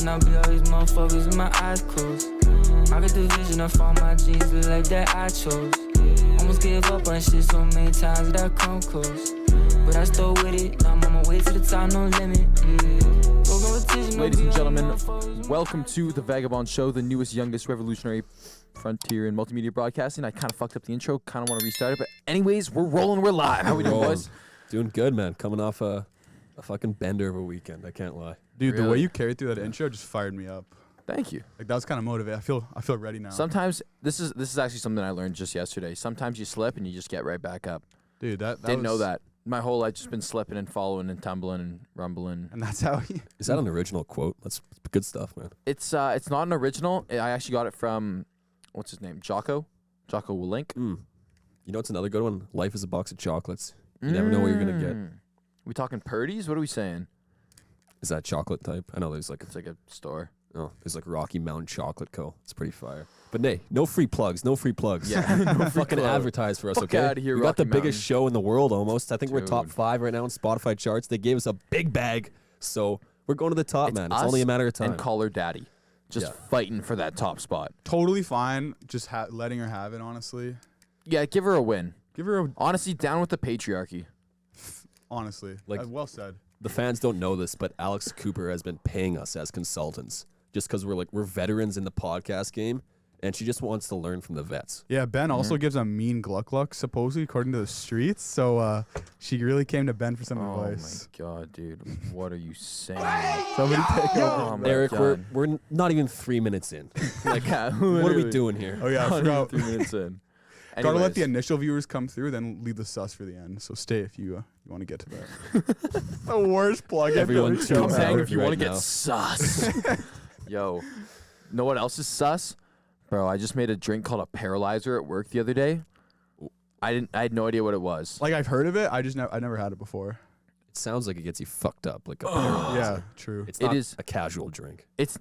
vision, I'll be all these motherfuckers with my eyes closed. I got the vision of all my dreams, the life that I chose. Almost gave up on shit so many times that I come close. But I still with it, now I'm on my way to the top, no limit. Ladies and gentlemen, welcome to the Vagabond Show, the newest, youngest, revolutionary frontier in multimedia broadcasting. I kind of fucked up the intro, kind of want to restart it, but anyways, we're rolling, we're live. How we doing, boys? Doing good, man. Coming off a fucking bender of a weekend, I can't lie. Dude, Really? the way you carried through that intro just fired me up. Thank you. Like, that was kind of motivating. I feel ready now. Sometimes, this is actually something I learned just yesterday. Sometimes you slip and you just get right back up. Dude, that Didn't know that. My whole life just been slipping and following and tumbling and rumbling. And that's how he... Is that an original quote? That's good stuff, man. It's not an original. I actually got it from, what's his name? Jocko Willink. You know what's another good one? Life is a box of chocolates. You never know what you're going to get. We talking Purdy's? What are we saying? Is that chocolate type? I know there's like... It's like a store. Oh, there's like Rocky Mountain Chocolate Co. It's pretty fire. But nay, no free plugs. Yeah, no fucking advertise for us, Fuck okay? outta here, we got the Rocky biggest Mountain. show in the world almost. I think we're top Dude. 5 right now in Spotify charts. They gave us a big bag, so we're going to the top, man. It's us only a matter of time. And Call Her Daddy. Just Yeah. fighting for that top spot. Totally fine just letting her have it, honestly. Yeah, give her a win. Give her a... Honestly, down with the patriarchy. Honestly. Like- well said. The fans don't know this, but Alex Cooper has been paying us as consultants just because we're veterans in the podcast game, and she just wants to learn from the vets. Yeah, Ben also gives a mean gluck, supposedly, according to the streets. So she really came to Ben for some advice. Oh, my God, dude. What are you saying? Somebody take over. Oh, my Eric, God. we're not even 3 minutes in. Like, Yeah, what are we literally. doing here? Oh, yeah, I forgot. 3 minutes in. Gotta let Anyways. the initial viewers come through, then leave the sus for the end. So stay if you want to get to that. The worst plug. Everyone ever. tune Come out hang if you right want to now. get sus. Yo, know what else is sus? Bro, I just made a drink called a paralyzer at work the other day. I had no idea what it was. Like, I've heard of it. I never had it before. It sounds like it gets you fucked up, like a paralyzer. Yeah, true. It's not is- a casual drink. It's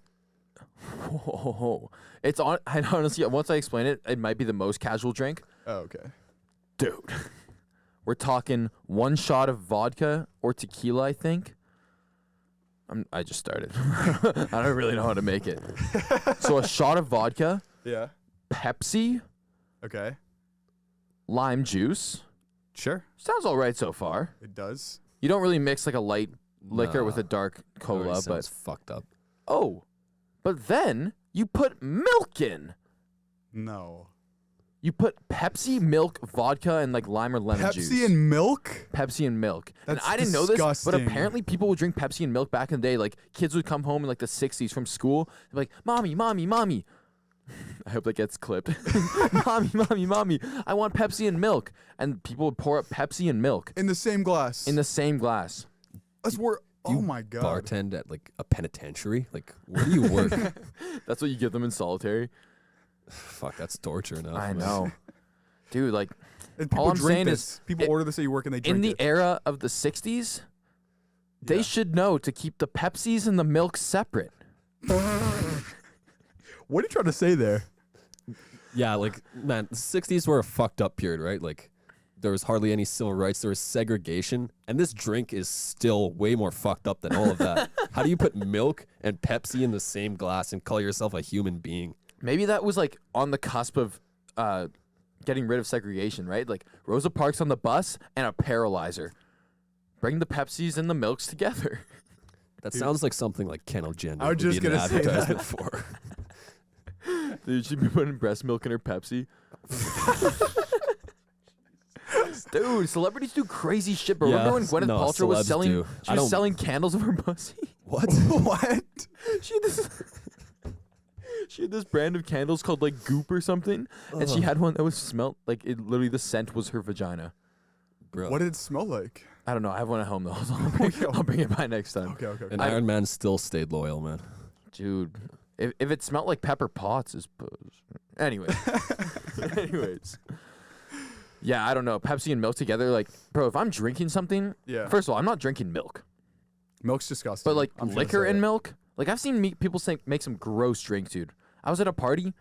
it's on. I honestly, once I explain it, it might be the most casual drink. Oh, okay. Dude, we're talking 1 shot of vodka or tequila, I think. I just started. I don't really know how to make it. So a shot of vodka, Yeah. Pepsi, Okay. lime juice. Sure. Sounds all right so far. It does. You don't really mix like a light liquor Nah. with a dark Already cola, sounds but fucked up. but then you put milk in. No. You put Pepsi, milk, vodka, and like lime or lemon juice. Pepsi and milk? Pepsi and milk. That's and I didn't know this, but disgusting. apparently people would drink Pepsi and milk back in the day. Like kids would come home in like the 60s from school. They'd be like, "Mommy, mommy, mommy." I hope that gets clipped. Mommy, mommy, mommy. I want Pepsi and milk. And people would pour up Pepsi and milk In the same glass. in the same glass. That's where. Do you Oh my god. Bartend at like a penitentiary? Like, where do you work? That's what you give them in solitary. Fuck, that's torture enough. I man. know. Dude, like And people all I'm drink saying this. is People order this at your work and they drink in the it. era of the 60s, they Yeah. should know to keep the Pepsis and the milk separate. What are you trying to say there? Yeah, like, man, the 60s were a fucked up period, right? Like, there was hardly any civil rights. There was segregation. And this drink is still way more fucked up than all of that. How do you put milk and Pepsi in the same glass and call yourself a human being? Maybe that was like on the cusp of getting rid of segregation, right? Like Rosa Parks on the bus and a paralyzer. Bring the Pepsis and the milks together. That sounds like something like Kendall Jenner I was would just be in an gonna say that. advertisement for. Dude, she'd be putting breast milk in her Pepsi. Dude, celebrities do crazy shit, bro. Yeah, Remember when Gwyneth no, Paltrow was celebs selling? do. She I was don't- selling candles of her pussy. What? What? She had this. She had this brand of candles called like Goop or something, and she had one that was smelled like it. Literally, the scent was her vagina. Bro. What did it smell like? I don't know. I have one at home though. So Okay. I'll bring it by next time. Okay. And Iron Man still stayed loyal, man. Dude, if it smelled like Pepper Potts, is anyways. Anyways. Yeah, I don't know. Pepsi and milk together, like, bro, if I'm drinking something, Yeah. first of all, I'm not drinking milk. Milk's disgusting. But like I'm just gonna liquor say and it. milk, like I've seen people make some gross drinks, dude. I was at a party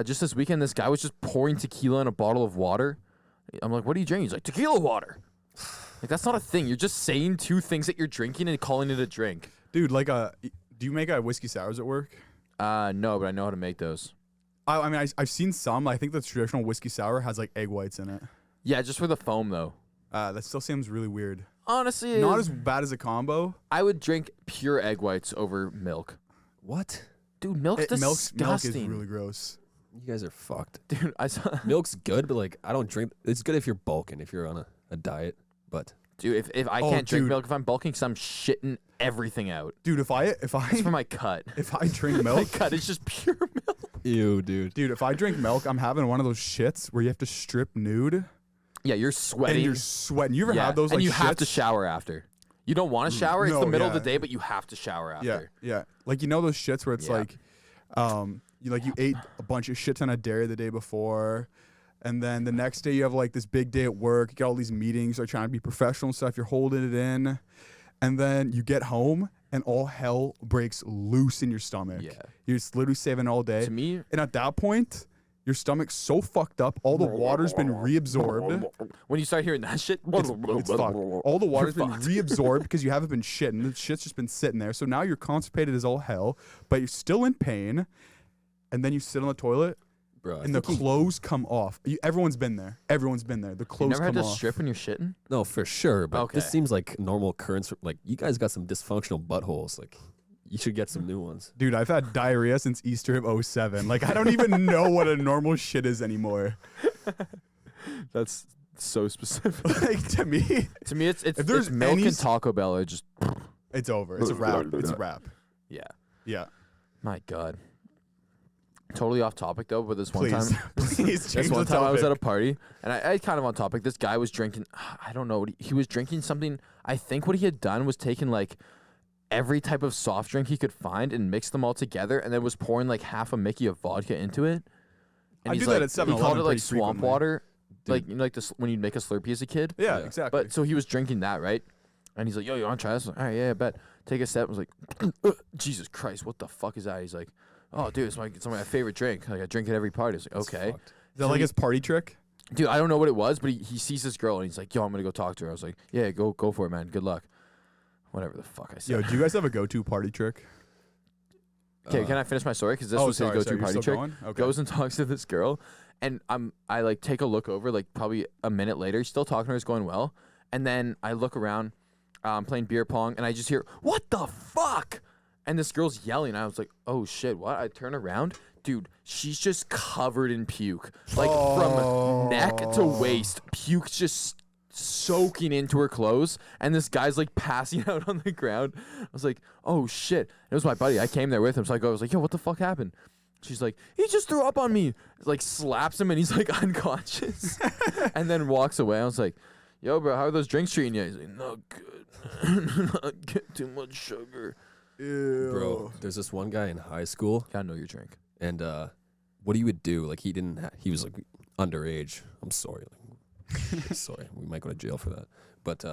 just this weekend. This guy was just pouring tequila in a bottle of water. I'm like, what are you drinking? He's like, tequila water. Like, that's not a thing. You're just saying two things that you're drinking and calling it a drink. Dude, like Do you make whiskey sours at work? No, but I know how to make those. I mean, I've seen some. I think the traditional whiskey sour has like egg whites in it. Yeah, just for the foam though. That still seems really weird. Honestly, Not as bad as a combo. I would drink pure egg whites over milk. What? Dude, milk's disgusting. Milk is really gross. You guys are fucked. Dude, I saw. Milk's good, but like I don't drink. It's good if you're bulking, if you're on a diet. But Dude, if I can't drink milk if I'm bulking, because I'm shitting everything out. Dude, if I It's for my cut. if I drink My milk, cut is just pure milk. ew, dude. dude, if I drink milk, I'm having one of those shits where you have to strip nude Yeah, you're and sweating. you're sweating. You ever yeah, have those? and Like, you have to shits? shower after. You don't want to shower. It's no, the middle of the yeah. day, but you have to shower after. Yeah. Like those shits where it's Yeah. like, you ate a bunch of shit ton of dairy the day before, and then the next day you have like this big day at work. You got all these meetings. You're trying to be professional and stuff. You're holding it in, and then you get home and all hell breaks loose in your stomach. Yeah. You're just literally saving all day. To me, And at that point, your stomach's so fucked up. All the water's been reabsorbed. when you start hearing that shit, It's fucked. All the water's been reabsorbed because you haven't been shitting. The shit's just been sitting there. So now you're constipated as all hell, but you're still in pain. And then you sit on the toilet, Bro, and the clothes come off. Everyone's been there. Everyone's been there. The you clothes never had come to off. strip when you're shitting. no, for sure. But Okay. this seems like normal occurrence. Like you guys got some dysfunctional buttholes. Like you should get some new ones. Dude, I've had diarrhea since Easter of 07. Like, I don't even know what a normal shit is anymore. That's so specific. Like, to me, To me, it's If there's milk any and Taco Bell are just it's over. It's a wrap. It's a wrap. yeah. Yeah. My God. Totally off topic though, but this one Please. time, Please this change one the time I was at a topic. party and I kind of on topic. This guy was drinking. I don't know. He was drinking something. I think what he had done was taken like every type of soft drink he could find and mixed them all together, and then was pouring like half a Mickey of vodka into it. And I he's do that like, at 7-Eleven He called it like pretty swamp frequently. water, like you know, like this when you make a Slurpee as a kid. Yeah, Yeah. exactly. But so he was drinking that, right? And he's like, "Yo, you want to try this?" All right, yeah, I bet. Take a sip. I was like, "Jesus Christ, what the fuck is that?" He's like, "Oh, dude, it's my favorite drink. Like I drink it every party." I was like, That's "Okay, fucked. is that like his party trick? dude." I don't know what it was, but he sees this girl and he's like, "Yo, I'm gonna go talk to her." I was like, "Yeah, go for it, man. Good luck." Whatever the fuck I Yo, said. do you guys have a go-to party trick? Okay, can I finish my story? Because this was sorry, his go-to you're party still trick. going? Okay. Goes and talks to this girl, and I like take a look over, like probably a minute later, still talking to her, it's going well, and then I look around, playing beer pong, and I just hear, "What the fuck?" And this girl's yelling. I was like, "Oh shit, what?" I turn around, dude, she's just covered in puke, like from neck to waist, puke's just soaking into her clothes, and this guy's like passing out on the ground. I was like, "Oh shit!" It was my buddy. I came there with him, so I was like, "Yo, what the fuck happened?" She's like, "He just threw up on me." Like slaps him, and he's like unconscious, and then walks away. I was like, "Yo, bro, how are those drinks treating you?" He's like, "Not good. Not get too much sugar." Ew. Bro, there's this one guy in high school, Gotta know your drink. and what he would do, like he was like underage. I'm sorry, sorry, we might go to jail for that. But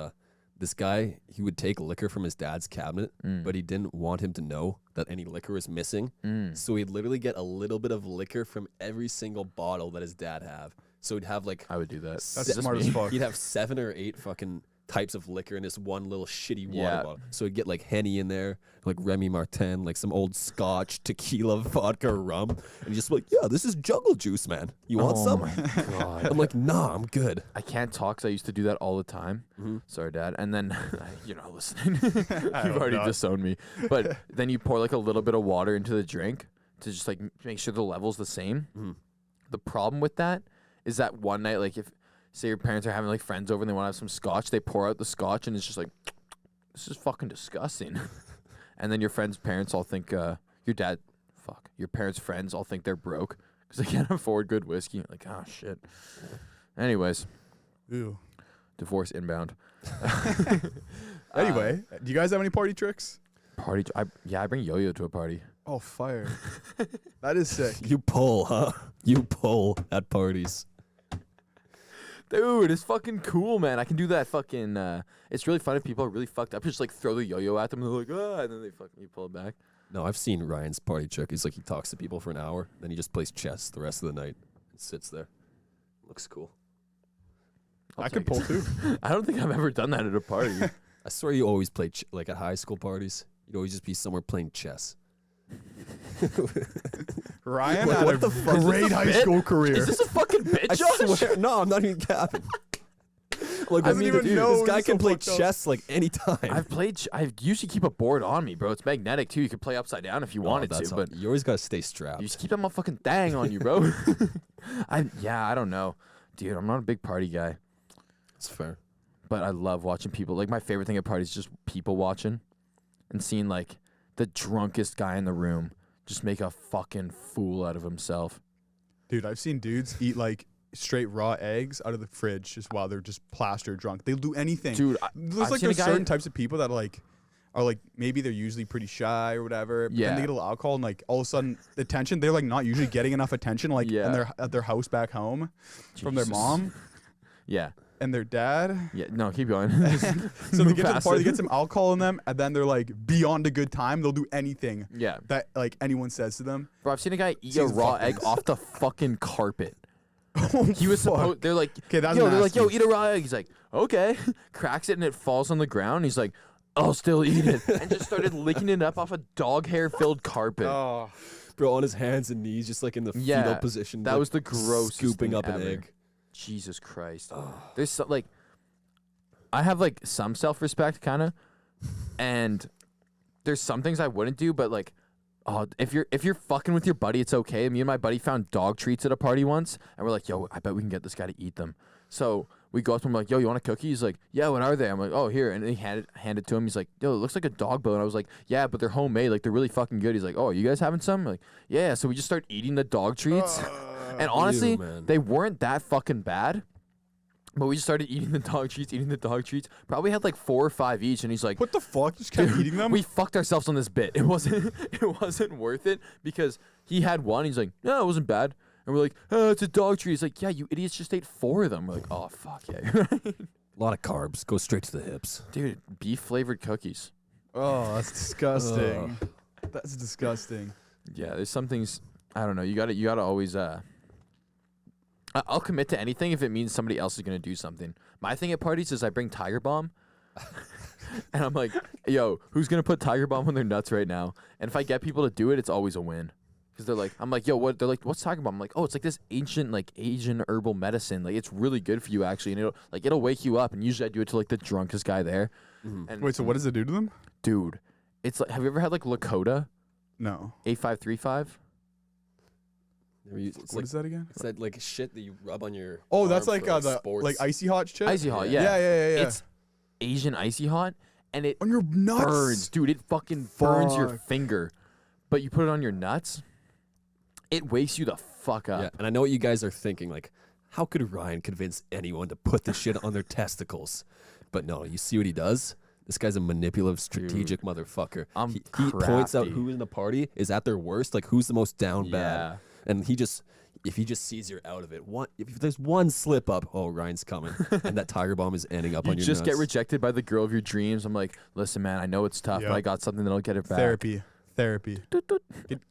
this guy, he would take liquor from his dad's cabinet, but he didn't want him to know that any liquor was missing. So he'd literally get a little bit of liquor from every single bottle that his dad have. So he'd have like I would do that. That's Just smart me. as fuck. he'd have 7 or 8 fucking types of liquor in this one little shitty water Yeah. bottle. So he'd get like Henny in there, like Remy Martin, like some old Scotch, tequila, vodka, rum, and he'd just be like, "Yeah, this is jungle juice, man. You want Oh some?" my God. I'm like, "Nah, I'm good." I can't talk because I used to do that all the time. Sorry, Dad. And then, you're not listening. You've already not. disowned me. But then you pour like a little bit of water into the drink to just like make sure the level's the same. The problem with that is that one night, like if say your parents are having like friends over and they want to have some scotch, they pour out the scotch and it's just like, this is fucking disgusting. And then your friends' parents all think your parents' friends all think they're broke because they can't afford good whiskey. You're like, oh shit. Anyways. Ew. Divorce inbound. Anyway, do you guys have any party tricks? Party. I bring Yo-Yo to a party. Oh, fire. That is sick. You pull, huh? You pull at parties. Dude, it's fucking cool, man. I can do that fucking. It's really fun if people are really fucked up. Just like throw the yo-yo at them and they're like, ah, and then they fucking you pull it back. No, I've seen Ryan's party trick. He's like, he talks to people for an hour, then he just plays chess the rest of the night and sits there. Looks cool. I could pull too. I don't think I've ever done that at a party. I swear you always play like at high school parties. You'd always just be somewhere playing chess. Ryan Like, had what a the fuck? great high school career. Is this a fucking bit, I Josh? swear, no, I'm not even capping. Like, Doesn't even dude, know this he's guy so can play fucked up. chess like anytime. I've played. I usually keep a board on me, bro. It's magnetic too. You can play upside down if you wanted to, but you always gotta stay strapped. you just keep that motherfucking thing on you, bro. I don't know, dude. I'm not a big party guy, It's fair. but I love watching people. Like my favorite thing at parties is just people watching and seeing like the drunkest guy in the room just make a fucking fool out of himself. Dude, I've seen dudes eat like straight raw eggs out of the fridge just while they're just plastered drunk. They'll do anything. Dude, There's I've like seen a there's guy- certain types of people that are like maybe they're usually pretty shy or whatever. But Yeah. then they get a little alcohol and like all of a sudden the attention, they're like not usually getting enough attention like Yeah. in at their house back home from their Jesus. mom Yeah, and their dad. yeah. No, keep going. So they Move get to the past party, it. they get some alcohol in them, and then they're like beyond a good time. They'll do anything Yeah, that like anyone says to them. bro. I've seen a guy eat a Seems raw fucked egg this. off the fucking carpet. Oh, He was fuck. supposed. They're like, Okay, that's yo, they're like, yo, nasty. eat a raw egg. He's like, okay. Cracks it and it falls on the ground. He's like, I'll still eat it, and just started licking it up off a dog hair filled carpet. Oh. Bro, on his hands and knees, just like in the Yeah, fetal position. that like, was the grossest scooping thing up an ever. egg. Jesus Christ. There's so, like, I have like some self respect, kind of, and there's some things I wouldn't do, but like, oh, if you're fucking with your buddy, it's okay. Me and my buddy found dog treats at a party once, and we're like, yo, I bet we can get this guy to eat them. So we go up to him like, yo, you want a cookie? He's like, yeah, what are they? I'm like, oh, here, and then he handed to him. He's like, yo, it looks like a dog bone. I was like, yeah, but they're homemade, like they're really fucking good. He's like, oh, you guys having some? I'm like, yeah. So we just start eating the dog treats, and honestly, man. they weren't that fucking bad. But we just started eating the dog treats. Probably had like 4 or 5 each, and he's like, What the fuck? Just kept "Dude, eating them? we fucked ourselves on this bit. It wasn't worth it because he had one. He's like, no, it wasn't bad. And we're like, oh, it's a dog treat. He's like, yeah, you idiots just ate 4 of them. We're like, oh fuck yeah, you're right. A lot of carbs. Go straight to the hips. Dude, beef flavored cookies. Oh, that's disgusting. That's disgusting. Yeah, there's some things I don't know. You gotta always I'll commit to anything if it means somebody else is gonna do something. My thing at parties is I bring Tiger Balm, and I'm like, yo, who's gonna put Tiger Balm on their nuts right now? And if I get people to do it, it's always a win. Because they're like, I'm like, yo, what? They're like, what's Tiger Balm? I'm like, oh, it's like this ancient, like Asian herbal medicine. Like, it's really good for you actually, and it'll wake you up. And usually I do it to like the drunkest guy there. And Wait, so what does it do to them? dude? It's like, have you ever had like Lakota No. 8535? It's What like, is that again? it's that like shit that you rub on your. Oh, that's arm like for, the sports. like icy hot shit. Icy hot, yeah. Yeah. It's Asian icy hot, and it On your nuts. burns, dude. It fucking burns your Fuck. finger. But you put it on your nuts, it wakes you the fuck up. Yeah, and I know what you guys are thinking. Like, how could Ryan convince anyone to put this shit on their testicles? But no, you see what he does? This guy's a manipulative, strategic motherfucker. I'm he points out crafty. who in the party is at their worst, like who's the most down Yeah. bad. And if he just sees you're out of it, if there's one slip up, oh, Ryan's coming. And that Tiger Bomb is ending up You on your just get nuts. rejected by the girl of your dreams. I'm like, listen, man, I know it's tough, Yep. but I got something that'll get it back. Therapy.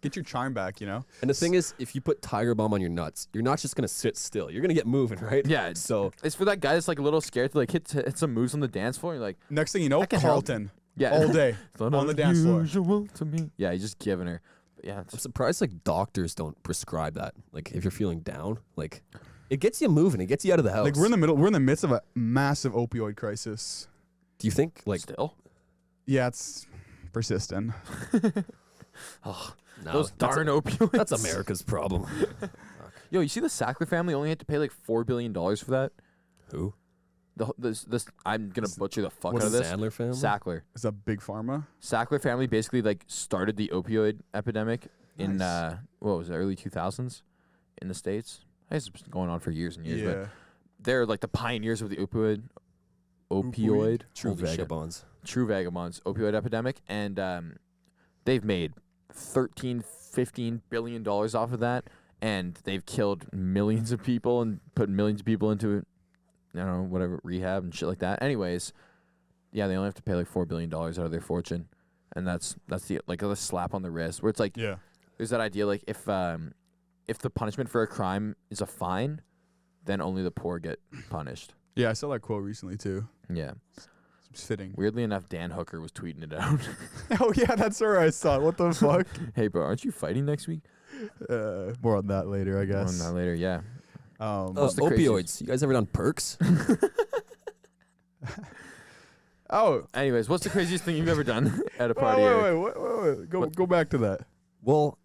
Get your charm back, you know? And the thing is, if you put Tiger Bomb on your nuts, you're not just going to sit still. You're going to get moving, right? Yeah. So It's for that guy that's like a little scared to like hit some moves on the dance floor. You're like, Next thing you know, can help. Carlton. yeah, All day. It's on the dance floor. unusual to me. Yeah, he's just giving her. But yeah, I'm it's, surprised like doctors don't prescribe that. Like if you're feeling down, like it gets you moving. It gets you out of the house. Like we're in the midst of a massive opioid crisis. Do you think like still. Yeah, it's persistent. Oh, no, those darn opioids. That's America's problem. Yo, you see the Sackler family only had to pay like $4 billion for that? Who? This I'm gonna butcher the fuck What's out of this. Sandler family? Sackler. Is that big pharma? Sackler family basically like started the opioid epidemic in Nice. what was it, early 2000s in the States. I guess it's been going on for years and years, but Yeah. they're like the pioneers of the opioid True holy shit. vagabonds. True vagabonds opioid epidemic, and they've made 13-15 billion dollars off of that, and they've killed millions of people and put millions of people into I don't know, whatever, rehab and shit like that. Anyways, yeah, they only have to pay like $4 billion out of their fortune, and that's the like a slap on the wrist. Where it's like, Yeah. there's that idea like if the punishment for a crime is a fine, then only the poor get punished. Yeah, I saw that quote recently too. Yeah, It's fitting. Weirdly enough, Dan Hooker was tweeting it out. Oh yeah, that's where I saw it. What the fuck? Hey, bro, aren't you fighting next week? More on that later, I More on guess. that later, yeah. Opioids. the craziest- You guys ever done perks? Oh, Anyways, what's the craziest thing you've ever done at a party? wait. Go back to that. Well,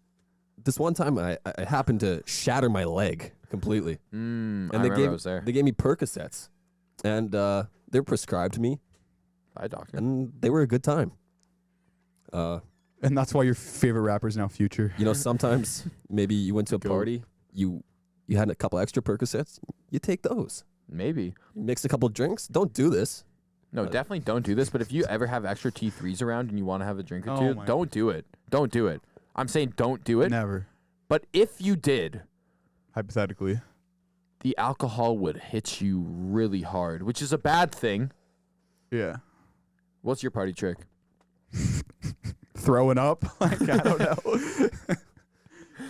this one time I happened to shatter my leg completely. And And I they remember I was there. They gave me Percocets. And they were prescribed to me. Bye, doctor. And they were a good time. And that's why your favorite rapper is now Future. You know, sometimes maybe you went to a Go. party, you had a couple extra Percocets, you take those. Maybe. You mix a couple drinks. Don't do this. No, definitely don't do this. But if you ever have extra T3s around and you want to have a drink or two, my- don't do it. Don't do it. I'm saying don't do it. Never. But if you did, Hypothetically. the alcohol would hit you really hard, which is a bad thing. Yeah. What's your party trick? Throwing up? Like, I don't know.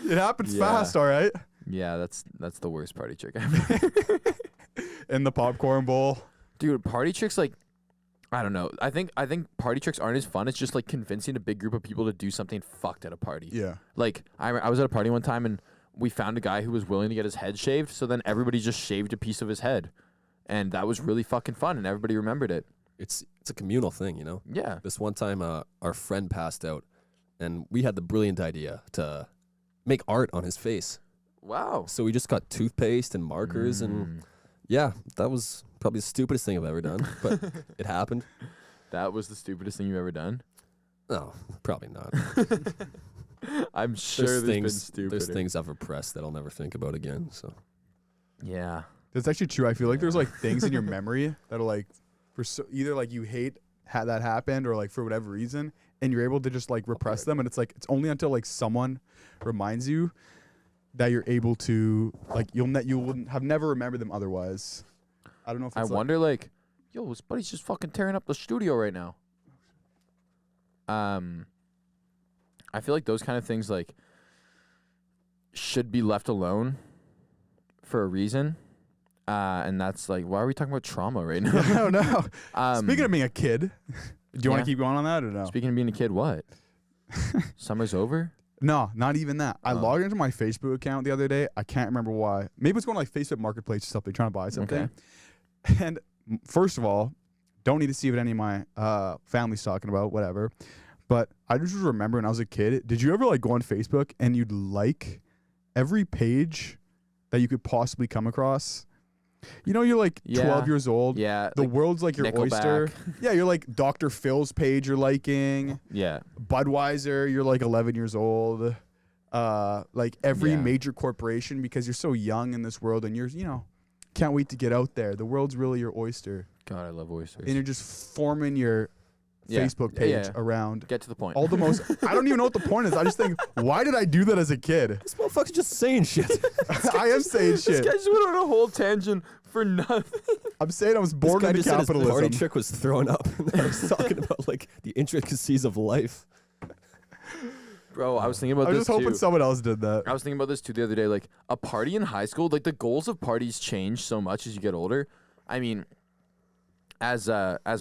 It happens Yeah. fast, all right? Yeah, that's the worst party trick ever. In the popcorn bowl. Dude, party tricks, like, I don't know. I think party tricks aren't as fun. It's just like convincing a big group of people to do something fucked at a party. Yeah. Like, I was at a party one time and we found a guy who was willing to get his head shaved. So then everybody just shaved a piece of his head. And that was really fucking fun and everybody remembered it. It's a communal thing, you know? Yeah. This one time our friend passed out, and we had the brilliant idea to make art on his face. Wow. So we just got toothpaste and markers, and yeah, that was probably the stupidest thing I've ever done, but it happened. That was the stupidest thing you've ever done? No, probably not. I'm sure there's been stupider. There's things I've repressed that I'll never think about again. So Yeah. That's actually true. I feel like there's like things in your memory that are like, either like you hate that happened or like for whatever reason, and you're able to just like repress them. And it's like, it's only until like someone reminds you that you're able to, like, you wouldn't have never remembered them otherwise. I don't know if I it's wonder, like, yo, this buddy's just fucking tearing up the studio right now. I feel like those kind of things, like, should be left alone for a reason. And that's like, why are we talking about trauma right now? I don't know. Speaking of being a kid, do you want Yeah. to keep going on that or no? Speaking of being a kid, what? Summer's over? No, not even that. I Oh. logged into my Facebook account the other day. I can't remember why. Maybe it's going to like Facebook Marketplace or something, trying to buy something. And first of all, don't need to see what any of my family's talking about, whatever. But I just remember when I was a kid, did you ever like go on Facebook and you'd like every page that you could possibly come across? You know, you're like 12 years old. Yeah. The like, world's like your oyster. Nickelback. Yeah, you're like Dr. Phil's page you're liking. Yeah. Budweiser, you're like 11 years old. Like every Yeah. major corporation, because you're so young in this world and you're, can't wait to get out there. The world's really your oyster. God, I love oysters. And you're just forming your Yeah. Facebook Yeah, page yeah. around Get to the point. all the most. I don't even know what the point is. I just think, why did I do that as a kid? this motherfucker's just saying shit. I am saying This shit. guy just went on a whole tangent for nothing. I'm saying I was This born guy into just said his party capitalism. trick was thrown up. And I was talking about like the intricacies of life. Bro, I was thinking about I was this just hoping too. someone else did that. I was thinking about this too the other day. Like a party in high school, like the goals of parties change so much as you get older. I mean, as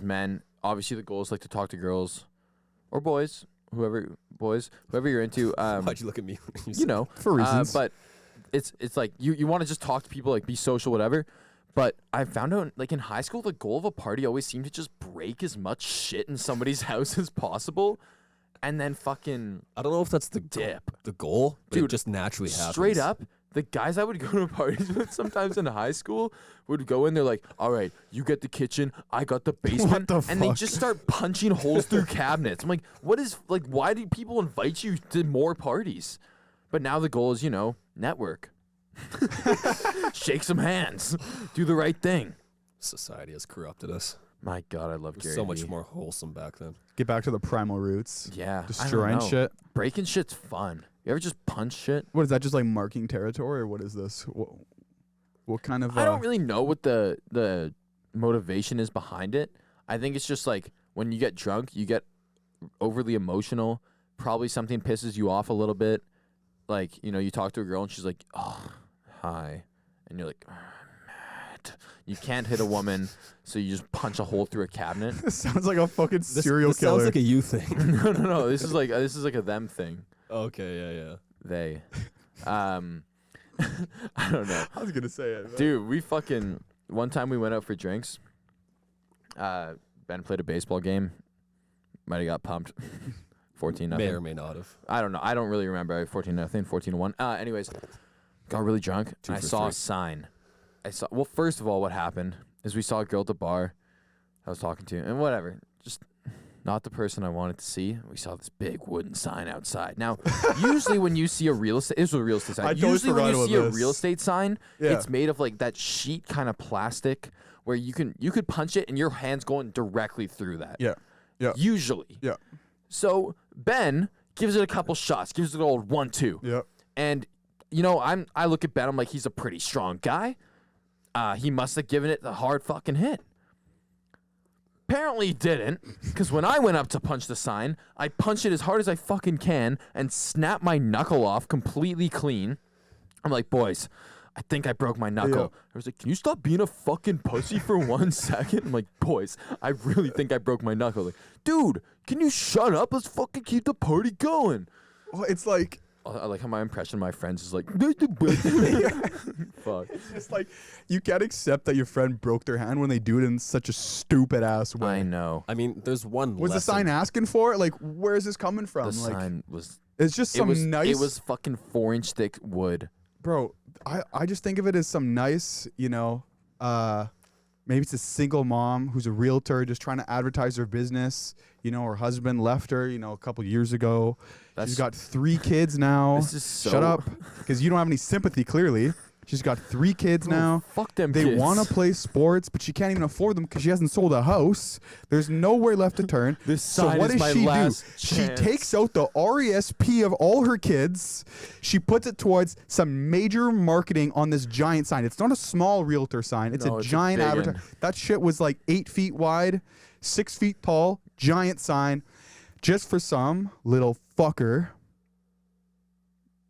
men, obviously the goal is like to talk to girls or boys, whoever you're into. Why'd you look at me? When you You said know, For reasons. but it's like you want to just talk to people, like be social, whatever. But I found out, like in high school, the goal of a party always seemed to just break as much shit in somebody's house as possible, and then fucking I don't know if that's the dip. the goal, but it Dude, just naturally happens. Straight up, the guys I would go to parties with sometimes in high school would go in there like, all right, you get the kitchen, I got the basement, the and they fuck? just start punching holes through cabinets. I'm like, why do people invite you to more parties? But now the goal is, network. Shake some hands. Do the right thing. Society has corrupted us. My God, I love It was Gary so much Vee. more wholesome back then. Get back to the primal roots. Yeah. I don't Destroying know. shit. Breaking shit's fun. You ever just punch shit? What is that? Just like marking territory, or what is this? What kind of? I don't really know what the motivation is behind it. I think it's just like when you get drunk, you get overly emotional. Probably something pisses you off a little bit. Like, you talk to a girl and she's like, oh, hi. And you're like, oh, I'm mad. You can't hit a woman, so you just punch a hole through a cabinet. This sounds like a fucking This serial killer. sounds like a you thing. No. This is like a them thing. Okay, yeah. They. I don't know. I was gonna say it, Dude, we fucking one time we went out for drinks. Ben played a baseball game. Might have got pumped. 14-0. May or may not have. I don't know. I don't really remember. 14-0, 14-1. Anyways, got really drunk. And I saw a sign. Well, first of all, what happened is we saw a girl at the bar I was talking to, and whatever, just not the person I wanted to see. We saw this big wooden sign outside. Now, usually when you see a real estate, this was a real estate sign. Usually when you see a real estate sign, it's made of like that sheet kind of plastic where you could punch it and your hand's going directly through that. Yeah. Usually. Yeah. So Ben gives it a couple shots, gives it an old 1-2. Yeah. And I look at Ben, I'm like, he's a pretty strong guy. He must have given it the hard fucking hit. Apparently he didn't, because when I went up to punch the sign, I punched it as hard as I fucking can and snapped my knuckle off completely clean. I'm like, boys, I think I broke my knuckle. Yeah. I was like, can you stop being a fucking pussy for 1 second? I'm like, boys, I really think I broke my knuckle. Like, dude, can you shut up? Let's fucking keep the party going. Well, it's like I like how my impression of my friends is like, fuck. it's just like you can't accept that your friend broke their hand when they do it in such a stupid ass way. I know. I mean, there's one Was the lesson. sign asking for it? Like, where is this coming from? The Like, sign was. it's just some nice. It was fucking 4-inch thick wood. Bro, I just think of it as some nice, maybe it's a single mom who's a realtor just trying to advertise her business. Her husband left her, a couple years ago. She's got 3 kids now. This is so. Shut up, because you don't have any sympathy, clearly. She's got 3 kids now. Fuck them They kids. want to play sports, but she can't even afford them because she hasn't sold a house. There's nowhere left to turn. This So sign what is does my she last do? She chance. takes out the RESP of all her kids. She puts it towards some major marketing on this giant sign. It's not a small realtor sign. It's No, a it's a giant big advertising. one. That shit was like 8 feet wide, 6 feet tall, giant sign, just for some little fucker.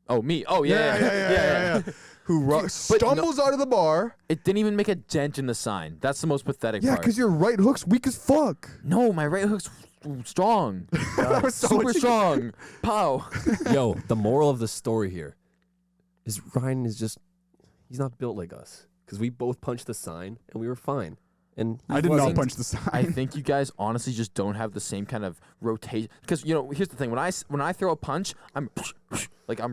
Oh, me. Oh, yeah. Who stumbles out of the bar. It didn't even make a dent in the sign. That's the most pathetic Yeah, part. because your right hook's weak as fuck. No, my right hook's strong. That was so Super much- strong. Pow. Yo, the moral of the story here is Ryan is just, he's not built like us. Because we both punched the sign and we were fine. And he I did not wasn't. punch the sign. I think you guys honestly just don't have the same kind of rotation. Because here's the thing: when I throw a punch, I'm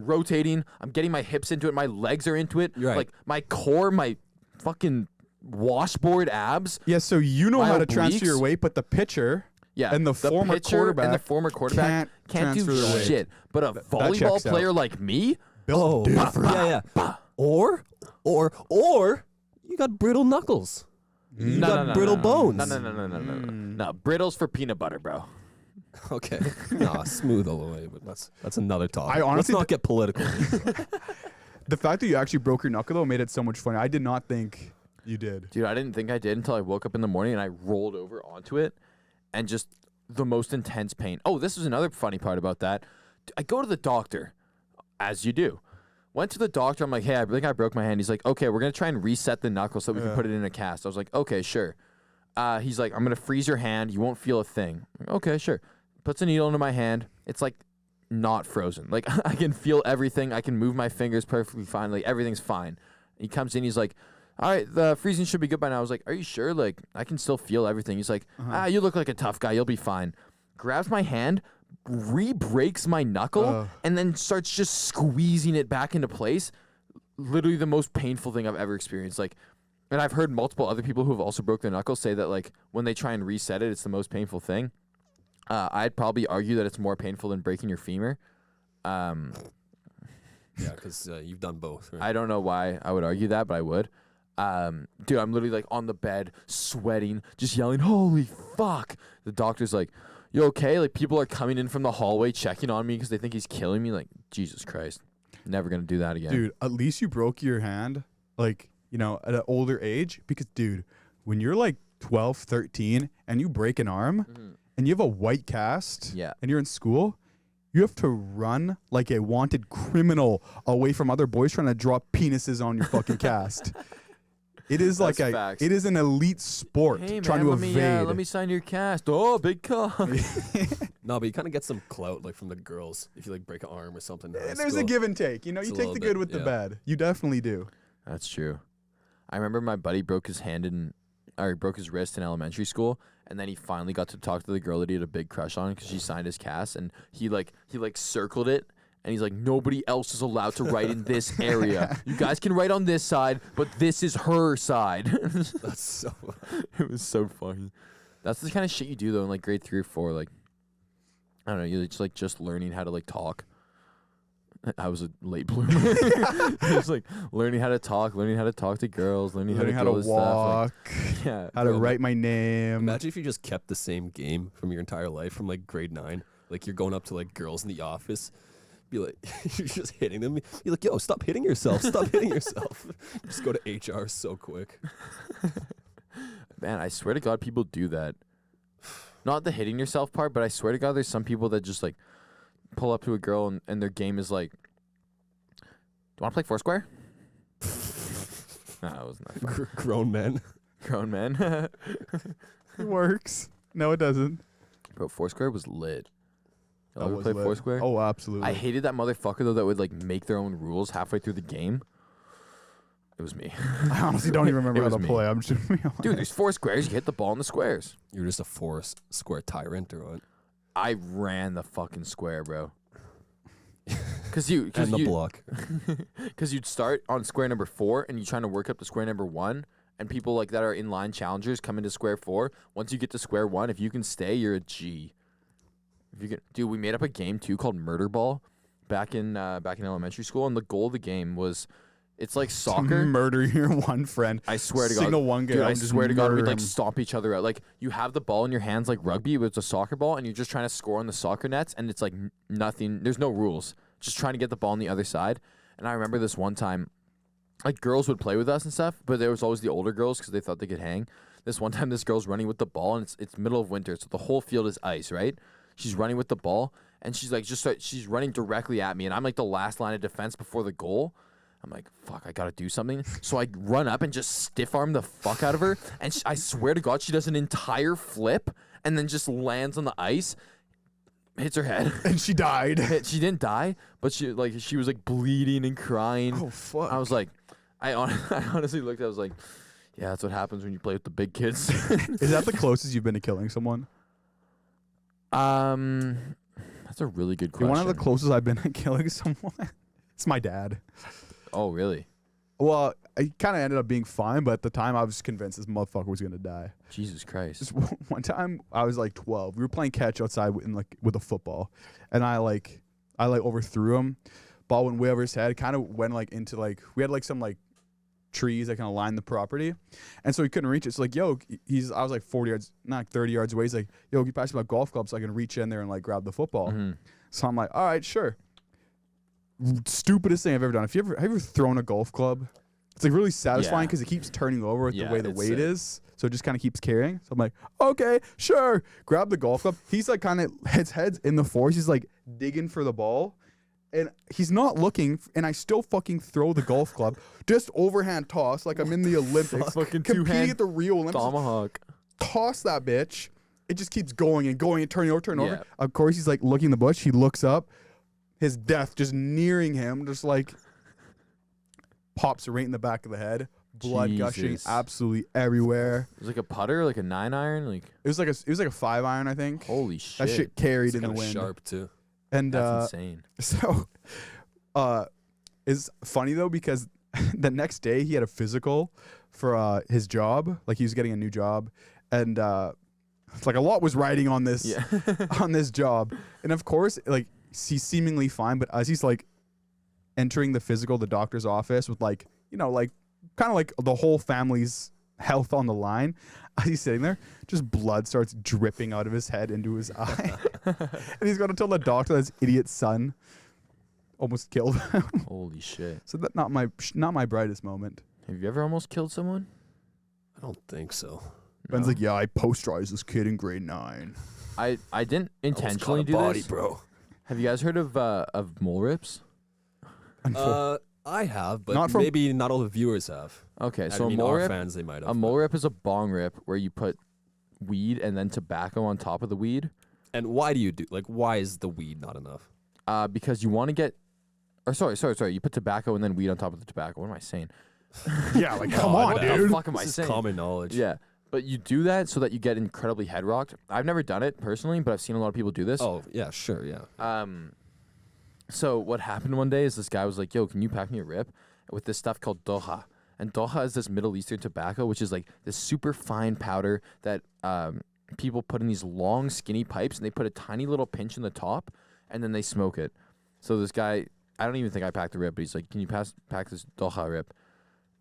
rotating. I'm getting my hips into it. My legs are into it. Right. Like my core, my fucking washboard abs. Yeah, so you know My how to transfer obliques? your weight, but the pitcher Yeah, and the former pitcher quarterback and the former quarterback can't do transfer their weight. shit. But a volleyball checks out. player like me, Oh, yeah. Or you got brittle knuckles. You got brittle bones. No, brittles for peanut butter, bro. Okay. Nah, smooth all the way, but that's another topic. I honestly Let's not get political. The fact that you actually broke your knuckle though made it so much funny. I did not think you did. Dude, I didn't think I did until I woke up in the morning and I rolled over onto it and just the most intense pain. Oh, this is another funny part about that. I go to the doctor, as you do. Went to the doctor. I'm like, hey, I think I broke my hand. He's like, okay, we're going to try and reset the knuckle so we can put it in a cast. I was like, okay, sure. He's like, I'm going to freeze your hand. You won't feel a thing. I'm like, okay, sure. Puts a needle into my hand. It's like not frozen. Like I can feel everything. I can move my fingers perfectly fine. Like everything's fine. He comes in. He's like, all right, the freezing should be good by now. I was like, are you sure? Like I can still feel everything. He's like, you look like a tough guy. You'll be fine. Grabs my hand, re-breaks my knuckle, and then starts just squeezing it back into place. Literally the most painful thing I've ever experienced. Like, and I've heard multiple other people who have also broke their knuckles say that like when they try and reset it, it's the most painful thing. I'd probably argue that it's more painful than breaking your femur. Yeah, because you've done both. Right? I don't know why I would argue that, but I would. Dude, I'm literally like on the bed, sweating, just yelling, holy fuck. The doctor's like, you okay? Like people are coming in from the hallway checking on me because they think he's killing me. Like, Jesus Christ. Never going to do that again. Dude, at least you broke your hand, like, at an older age. Because, dude, when you're like 12, 13, and you break an arm, and you have a white cast, and you're in school, you have to run like a wanted criminal away from other boys trying to draw penises on your fucking cast. It is like That's facts. it is an elite sport Hey trying man, to let evade. me sign your cast. Oh, big cock. No, but you kind of get some clout like from the girls if you like break an arm or something. in high There's a school. give and take. You know, It's you a take little the good bit, with the yeah. bad. You definitely do. That's true. I remember my buddy broke his wrist in elementary school, and then he finally got to talk to the girl that he had a big crush on because she signed his cast, and he circled it, and he's like, nobody else is allowed to write in this area. You guys can write on this side, but this is her side. That's so. It was so funny. That's the kind of shit you do though in like grade 3 or 4. Like, I don't know, you're just learning how to like talk. I was a late bloomer. Just like learning how to talk to girls, learning Learning how how to to do walk, stuff. Like, yeah, how to Bro, write my name. Imagine if you just kept the same game from your entire life from like grade 9. Like you're going up to like girls in the office, be like, you're just hitting them. Be like, yo, stop hitting yourself. Stop hitting yourself. Just go to HR so quick. man, I swear to God, people do that. Not the hitting yourself part, but I swear to God, there's some people that just like pull up to a girl and their game is like, do you want to play Foursquare? No, it wasn't that fun. Grown men. Grown men. It works. No, it doesn't. Bro, Foursquare was lit. Y'all ever was play lit. Foursquare? Oh, absolutely. I hated that motherfucker though that would like make their own rules halfway through the game. It was me. I honestly don't even remember It how was to me. play. I'm just gonna be honest. Dude, there's 4 squares. You hit the ball in the squares. You're just a 4-square tyrant or what? I ran the fucking square, bro. Cause And the you, block. Because you'd start on square number 4 and you're trying to work up to square number 1, and people like that are inline challengers come into square 4. Once you get to square 1, if you can stay, you're a G. If you can, dude, we made up a game too called Murder Ball back in elementary school, and the goal of the game was, it's like soccer. Murder your one friend. I swear to God. Single one guy. Dude, I just swear to God, we'd murder like him. stomp each other out. Like, you have the ball in your hands like rugby, but it's a soccer ball, and you're just trying to score on the soccer nets, and it's like nothing. There's no rules. Just trying to get the ball on the other side. And I remember this one time, like, girls would play with us and stuff, but there was always the older girls because they thought they could hang. This one time, this girl's running with the ball, and it's middle of winter, so the whole field is ice, right? She's running with the ball, and she's like, she's running directly at me, and I'm like the last line of defense before the goal. I'm like, fuck, I gotta do something. So I run up and just stiff arm the fuck out of her, and I swear to God, she does an entire flip and then just lands on the ice, hits her head. And she died. She didn't die, but she was like bleeding and crying. Oh fuck. I was like, I honestly looked. I was like, yeah, that's what happens when you play with the big kids. Is that the closest you've been to killing someone? That's a really good question. One of the closest I've been to killing someone. It's my dad. Oh, really? Well, I kind of ended up being fine, but at the time I was convinced this motherfucker was gonna die. Jesus Christ. Just one time I was like 12. We were playing catch outside with a football, and I overthrew him. Ball went way over his head. Kind of went like into like we had like some like trees that kind of lined the property, and so he couldn't reach it. So like, yo, I was like 40 yards, not like 30 yards away. He's like, yo, can you pass me my golf club so I can reach in there and like grab the football? Mm-hmm. So I'm like, all right, sure. Stupidest thing I've ever done. Have you ever thrown a golf club? It's like really satisfying Yeah. because it keeps turning over with the Yeah, way the it's weight sick. is. So it just kind of keeps carrying. So I'm like, okay, sure. Grab the golf club. He's like kind of, his head's in the force. He's like digging for the ball. And he's not looking. And I still fucking throw the golf club. Just overhand toss like I'm in the Olympics. Fucking competing two-hand at the Rio Olympics. Tomahawk. Toss that bitch. It just keeps going and going and turning over, turning Yeah. over. Of course, he's like looking in the bush. He looks up. His death just nearing him, just like pops right in the back of the head. Blood gushing Jesus. absolutely everywhere. It was like a putter, like a 9-iron, like It was like a 5-iron, I think. holy shit. That shit carried It's in the kind of wind. sharp too. And That's insane. so it's funny though because the next day he had a physical for his job. Like he was getting a new job, and it's like a lot was riding on this Yeah. on this job. And of course, like he's seemingly fine, but as he's like entering the physical, the doctor's office with like, you know, like kind of like the whole family's health on the line, as he's sitting there, just blood starts dripping out of his head into his eye. And he's got to tell the doctor that his idiot son almost killed him. Holy shit. So that not my brightest moment. Have you ever almost killed someone? I don't think so. Ben's No. like, yeah, I posterized this kid in grade 9. I didn't intentionally Almost do caught a body, this. bro. Have you guys heard of mole rips? I have, but Not from- maybe not all the viewers have. Okay, I so mean, a mole our rip. fans, they might have. A mole rip is a bong rip where you put weed and then tobacco on top of the weed. And why do you do, like, why is the weed not enough? Because you want to get, or sorry. You put tobacco and then weed on top of the tobacco. What am I saying? Yeah, like come Oh, on, what dude. the fuck am I This is saying? common knowledge. Yeah, but you do that so that you get incredibly head rocked. I've never done it personally, but I've seen a lot of people do this. Oh, yeah, sure, yeah. So what happened one day is this guy was like, "Yo, can you pack me a rip with this stuff called doha?" And doha is this Middle Eastern tobacco, which is like this super fine powder that people put in these long, skinny pipes, and they put a tiny little pinch in the top, and then they smoke it. So this guy, I don't even think I packed the rip, but he's like, "Can you pack this doha rip?"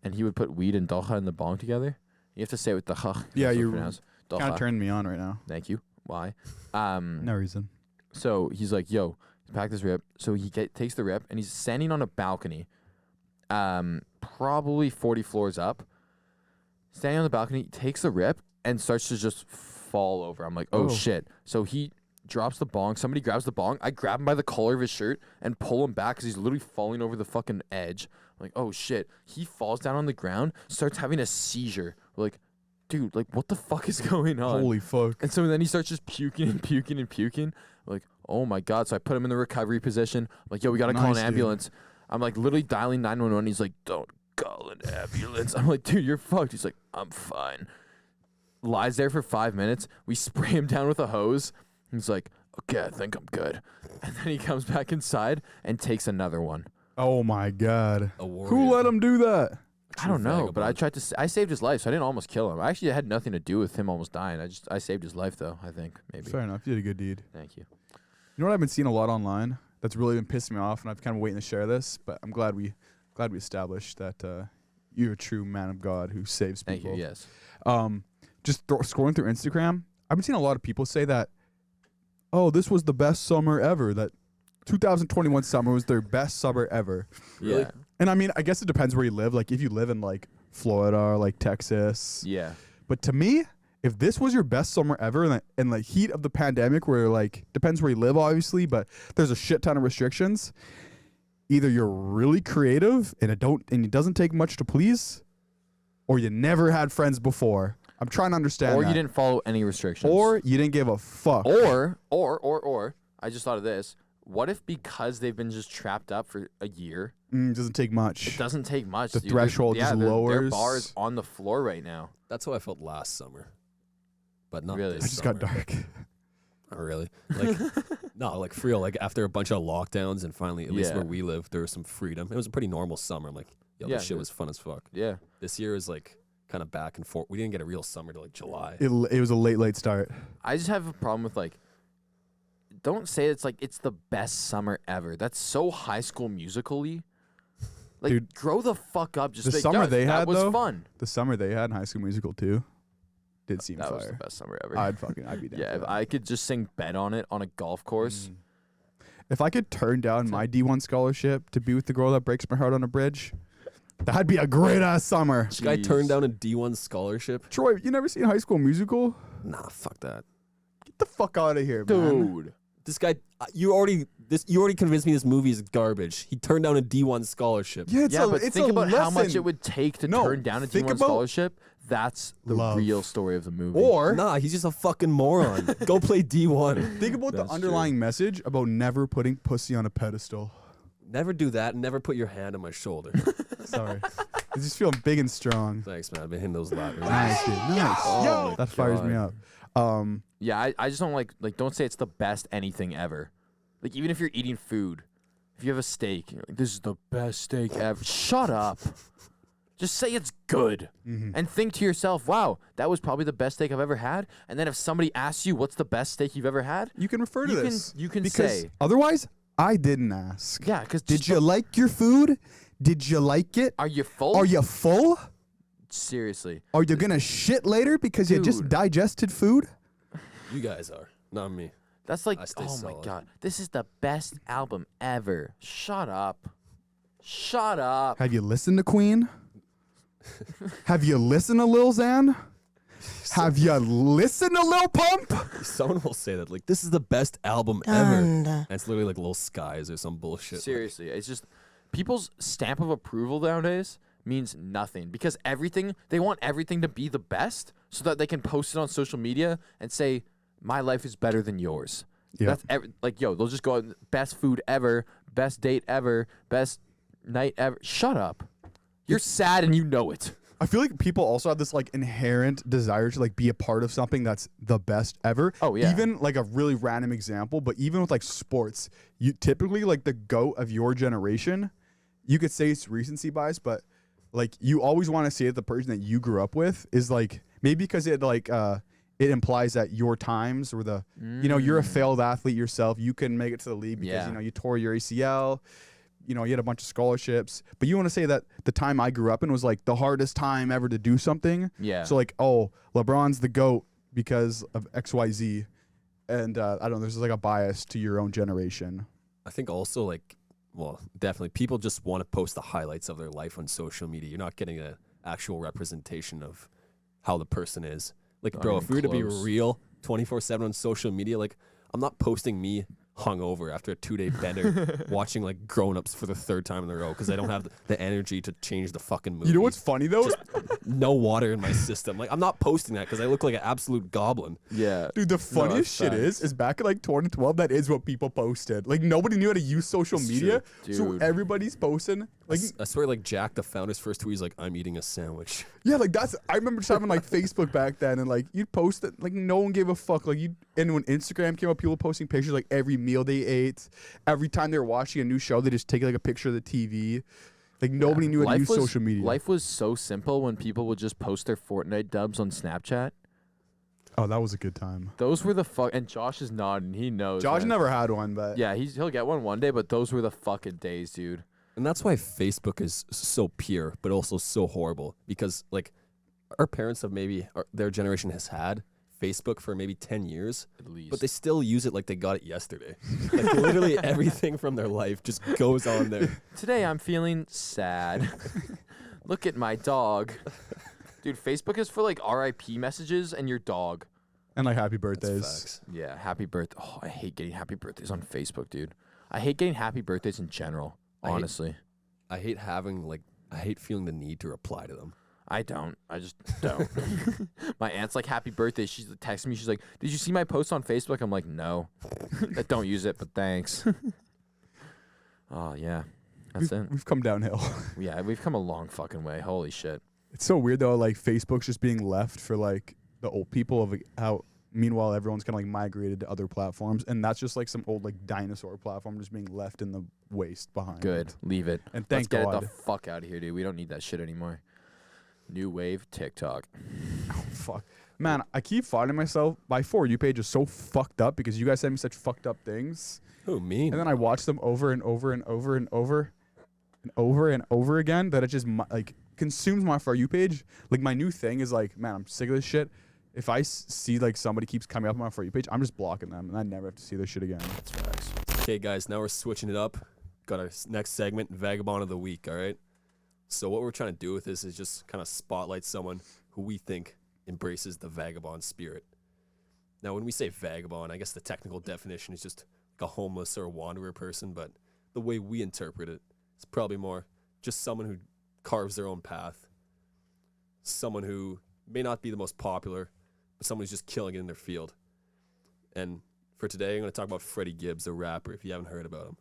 And he would put weed and doha in the bong together. You have to say it with the ha. Yeah, you pronounce kind of doha. turned me on right now. Thank you. Why? No reason. So he's like, "Yo, pack this rip." So he takes the rip, and he's standing on a balcony, probably 40 floors up. Standing on the balcony, takes the rip, and starts to just fall over. I'm like, oh shit. So he drops the bong. Somebody grabs the bong. I grab him by the collar of his shirt and pull him back because he's literally falling over the fucking edge. I'm like, oh shit. He falls down on the ground, starts having a seizure. We're like, dude, like, what the fuck is going on? Holy fuck. And so then he starts just puking and puking and puking. I'm like, oh my God. So I put him in the recovery position. I'm like, yo, we got to call an Nice, dude. ambulance. I'm like literally dialing 911. He's like, don't call an ambulance. I'm like, dude, you're fucked. He's like, I'm fine. Lies there for 5 minutes. We spray him down with a hose. He's like, okay, I think I'm good. And then he comes back inside and takes another one. Oh my God. A warrior. Who let him do that? I don't know, but I vagabond. tried to. I saved his life, so I didn't almost kill him. I actually had nothing to do with him almost dying. I saved his life, though. I think maybe. Fair enough. You did a good deed. Thank you. You know what I've been seeing a lot online that's really been pissing me off, and I've kind of waiting to share this, but I'm glad we established that you're a true man of God who saves Thank people. you. Yes. Just scrolling through Instagram, I've been seeing a lot of people say that, oh, this was the best summer ever. That 2021 summer was their best summer ever. Really? Yeah. And I mean, I guess it depends where you live. Like if you live in like Florida or like Texas. Yeah. But to me, if this was your best summer ever in the heat of the pandemic, where like depends where you live, obviously, but there's a shit ton of restrictions. Either you're really creative and it doesn't take much to please, or you never had friends before. I'm trying to understand. Or that. you didn't follow any restrictions. Or you didn't give a fuck. Or I just thought of this. What if because they've been just trapped up for a year, Doesn't take much. it doesn't take much. The dude. threshold just Their lowers. bar is on the floor right now. That's how I felt last summer. But not Really? this It just summer. got dark. Not really. Like, no, like for real. Like after a bunch of lockdowns and finally, at least Yeah. where we live, there was some freedom. It was a pretty normal summer. I'm like, yo, Yeah, this shit dude. was fun as fuck. Yeah. This year is like kind of back and forth. We didn't get a real summer till like July. It was a late start. I just have a problem with like, don't say it's like it's the best summer ever. That's so High School Musical-y. Like, Dude, grow the fuck up. Just the like, summer "Yeah, they that had, was though, fun. The summer they had in High School Musical 2 did seem That was the fire. best summer ever. I'd be down. Yeah, for if that. I could just sing "Bet on It" on a golf course. If I could turn down my D1 scholarship to be with the girl that breaks my heart on a bridge, that'd be a great ass summer. This guy Jeez. turned down a D1 scholarship. Troy, you never seen High School Musical? Nah, fuck that. Get the fuck out of here, man. Dude. This guy, you already convinced me this movie is garbage. He turned down a D1 scholarship. Yeah, it's Yeah, a, but it's think a about how much lesson. it would take to No, turn down a think D1 about scholarship. That's the love. real story of the movie. Or Nah, he's just a fucking moron. Go play D1. think about the That's underlying message about never putting pussy on a pedestal. Never do that. And never put your hand on my shoulder. Sorry. I just feel big and strong. Thanks, man. I've been hitting those ladders. Nice, dude. Nice. Oh my That fires me God. up. Yeah, I just don't like don't say it's the best anything ever. Like even if you're eating food, if you have a steak, you're like, this is the best steak ever. Shut up. Just say it's good. And think to yourself, wow, that was probably the best steak I've ever had. And then if somebody asks you what's the best steak you've ever had, You can refer to You can- this. you can because say- otherwise, I didn't ask. yeah, because Did you like your food? Did you like it? are you full? Are you full? Seriously. Are you gonna shit later because you just Dude. digested food? You guys are, not me. That's like, I stay oh my solid. God, this is the best album ever. Shut up. Shut up. Have you listened to Queen? Have you listened to Lil Xan? Have you listened to Lil Pump? Someone will say that, like, this is the best album ever. And it's literally like Little Skies or some bullshit. Seriously, it's just people's stamp of approval nowadays means nothing because they want everything to be the best so that they can post it on social media and say my life is better than yours. Yeah. That's they'll just go out, best food ever, best date ever, best night ever. Shut up. You're sad and you know it. I feel like people also have this like inherent desire to like be a part of something that's the best ever. Oh, yeah. Even like a really random example, but even with like sports, you typically like the GOAT of your generation, you could say it's recency bias, but like you always want to say that the person that you grew up with is like maybe because it like it implies that your times or the you know, you're a failed athlete yourself, you couldn't make it to the league because you know you tore your ACL. You know, you had a bunch of scholarships, but you want to say that the time I grew up in was like the hardest time ever to do something. Yeah. So like, oh, LeBron's the GOAT because of XYZ. And I don't know, there's like a bias to your own generation. I think also like, well, definitely people just want to post the highlights of their life on social media. You're not getting an actual representation of how the person is. Like, Not bro, even if we were to be close. real 24/7 on social media, like I'm not posting me hungover after a 2-day bender watching like grown-ups for the 3rd time in a row because I don't have the energy to change the fucking movie. You know what's funny though? No water in my system. Like I'm not posting that because I look like an absolute goblin. Yeah. Dude, the funniest shit facts. is back in like 2012, that is what people posted. Like nobody knew how to use social It's media. true. So Dude. everybody's posting. Like, I swear, like Jack, the founder's first tweet is like, "I'm eating a sandwich." yeah, like that's, I remember just having like Facebook back then and like you'd post it, like no one gave a fuck. Like and when Instagram came up, people posting pictures like every meal they ate, every time they were watching a new show, they just take like a picture of the TV. Like nobody knew how to use social media. Life was so simple when people would just post their Fortnite dubs on Snapchat. Oh, that was a good time. Those were the fuck. And Josh is nodding. He knows. Josh man. never had one, but Yeah, he'll get one day, but those were the fucking days, dude. And that's why Facebook is so pure, but also so horrible. Because like our parents have their generation has had Facebook for maybe 10 years, At least. but they still use it like they got it yesterday. Like literally everything from their life just goes on there. Today I'm feeling sad. Look at my dog. Dude, Facebook is for like RIP messages and your dog. and like happy That's birthdays. facts. Yeah, happy birthday. Oh, I hate getting happy birthdays on Facebook, dude. I hate getting happy birthdays in general, I hate- honestly. I hate feeling the need to reply to them. I don't. I just don't. My aunt's like, happy birthday. She's texting me. She's like, did you see my post on Facebook? I'm like, no. I don't use it, but thanks. Oh, yeah. That's it. We've come downhill. Yeah, we've come a long fucking way. Holy shit. It's so weird though, like Facebook's just being left for like the old people of like, how meanwhile everyone's kind of like migrated to other platforms, and that's just like some old like dinosaur platform just being left in the waste behind. Good. Leave it. And Let's thank get God. it the fuck out of here, dude. We don't need that shit anymore. New wave TikTok. Fuck. Man, I keep finding myself, my For You page is so fucked up because you guys send me such fucked up things. Oh, mean. And then I watch them over and over and over and over and over and over again that it just like consumes my For You page. Like my new thing is like, man, I'm sick of this shit. If I see like somebody keeps coming up on my For You page, I'm just blocking them and I never have to see their shit again. That's facts. Okay, guys, now we're switching it up. Got our next segment, Vagabond of the Week, all right? So what we're trying to do with this is just kind of spotlight someone who we think embraces the vagabond spirit. Now, when we say vagabond, I guess the technical definition is just like a homeless or a wanderer person, but the way we interpret it, it's probably more just someone who carves their own path, someone who may not be the most popular, but someone who's just killing it in their field. And for today, I'm going to talk about Freddy Gibbs, the rapper, if you haven't heard about him.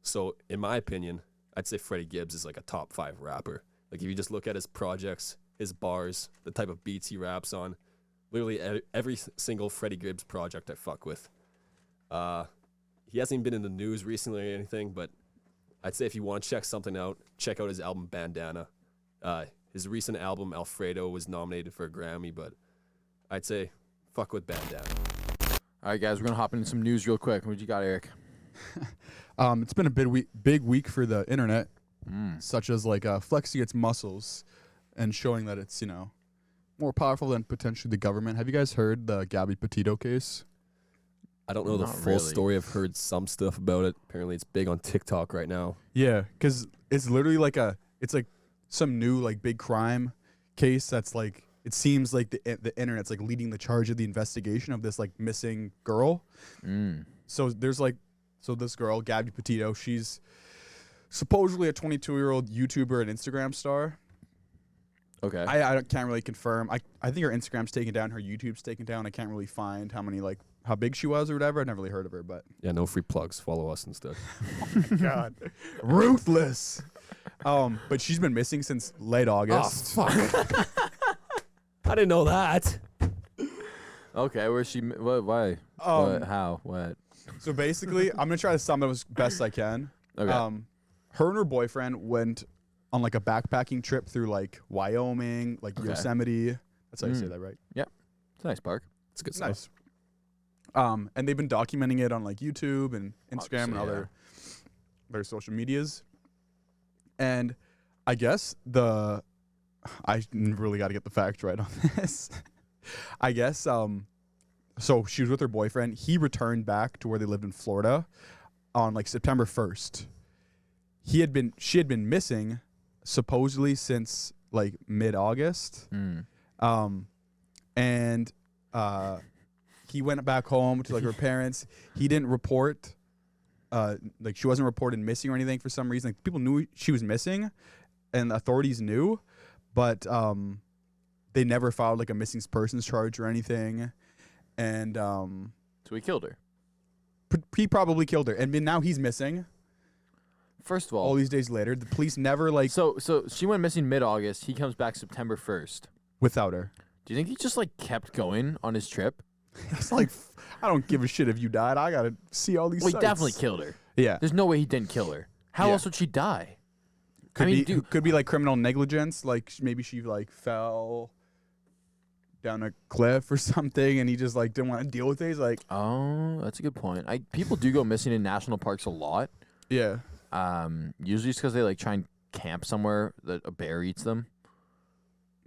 So, in my opinion, I'd say Freddy Gibbs is like a top 5 rapper. Like, if you just look at his projects, his bars, the type of beats he raps on, literally every single Freddy Gibbs project I fuck with. He hasn't even been in the news recently or anything, but I'd say if you want to check something out, check out his album Bandana. His recent album, Alfredo, was nominated for a Grammy, but I'd say fuck with Bandana. All right, guys, we're going to hop into some news real quick. What you got, Eric? It's been a big week for the internet, such as like flexing its muscles and showing that it's, you know, more powerful than potentially the government. Have you guys heard the Gabby Petito case? I don't know the Not full really. story. I've heard some stuff about it. Apparently, it's big on TikTok right now. Yeah, because it's literally like it's like some new like big crime case that's like, it seems like the internet's like leading the charge of the investigation of this like missing girl. So there's like, so this girl, Gabby Petito, she's supposedly a 22-year-old YouTuber and Instagram star. Okay. I can't really confirm. I think her Instagram's taken down, her YouTube's taken down. I can't really find how big she was or whatever. I've never really heard of her, but Yeah, no free plugs. Follow us instead. God, ruthless. But she's been missing since late August. Oh, fuck. I didn't know that. Okay, where's she? Why? What? How? What? So basically, I'm gonna try to sum it up as best I can. Okay. Her and her boyfriend went on like a backpacking trip through like Wyoming, like Yosemite. That's how you say that, right? It's a nice park. It's good stuff. Nice. And they've been documenting it on like YouTube and Instagram and other social medias. And I guess I really got to get the facts right on this. I guess so she was with her boyfriend. He returned back to where they lived in Florida on like September 1st. She had been missing supposedly since like mid-August. And he went back home to like her parents. He didn't report like she wasn't reported missing or anything for some reason. Like, people knew she was missing and the authorities knew, but they never filed like a missing persons charge or anything. And So he killed her. He probably killed her. And now he's missing. First of All all, these days later, the police never like so she went missing mid-August. He comes back September 1st. without her. Do you think he just like kept going on his trip? It's like, I don't give a shit if you died. I gotta see all these. Well, he sights. definitely killed her. Yeah, There's no way he didn't kill her. How Yeah. else would she die? could be like criminal negligence. Like maybe she like fell down a cliff or something, and he just like didn't want to deal with it. He's like, Oh, that's a good point. People do go missing in national parks a lot. yeah, Usually it's because they like try and camp somewhere that a bear eats them.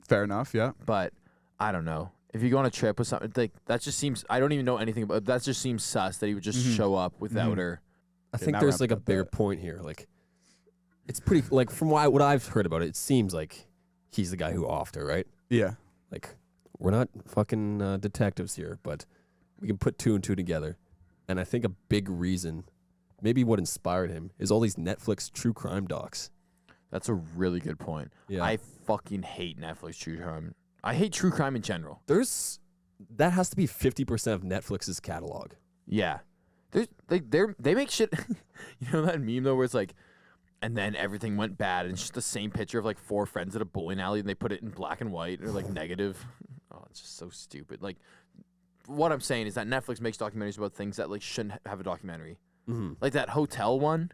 fair enough. Yeah, But I don't know. If you go on a trip with something like that, just seems I don't even know anything about. That just seems sus that he would just show up without her. I Okay, think now there's we're like a up bigger that. point here. Like, it's pretty like from what I've heard about it, it seems like he's the guy who offed her, right? yeah. Like, we're not fucking detectives here, but we can put two and two together. And I think a big reason, maybe what inspired him, is all these Netflix true crime docs. That's a really good point. Yeah. I fucking hate Netflix true crime. I hate true crime in general. That has to be 50% of Netflix's catalog. Yeah. They make shit. You know that meme though where it's like, and then everything went bad, and it's just the same picture of like four friends at a bowling alley, and they put it in black and white or like negative. Oh, it's just so stupid. Like, what I'm saying is that Netflix makes documentaries about things that like shouldn't have a documentary. Mm-hmm. Like that hotel one.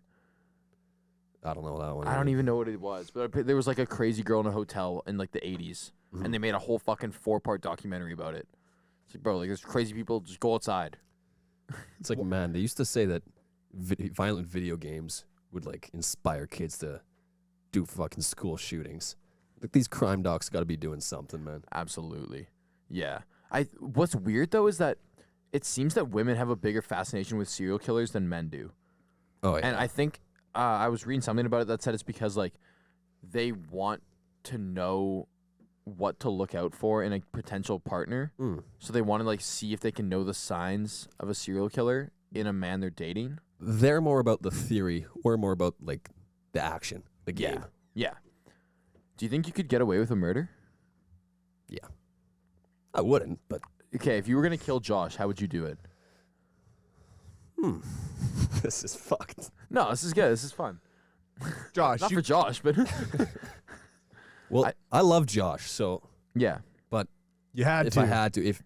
I don't know that one. I don't even know what it was, but there was like a crazy girl in a hotel in like the 80s, and they made a whole fucking 4-part documentary about it. It's like, bro, like there's crazy people, just go outside. It's like, man, they used to say that violent video games would like inspire kids to do fucking school shootings. Like, these crime docs got to be doing something, man. Absolutely. Yeah. What's weird though is that it seems that women have a bigger fascination with serial killers than men do. Oh yeah. And I think I was reading something about it that said it's because like they want to know what to look out for in a potential partner. So they want to like see if they can know the signs of a serial killer in a man they're dating. They're more about the theory. We're more about like the action, the game. Yeah. Do you think you could get away with a murder? Yeah. I wouldn't, but Okay, if you were going to kill Josh, how would you do it? this is fucked. No, this is good. This is fun. Josh, Not for Josh, but Well, I love Josh, so yeah. but you had if to. I had to, if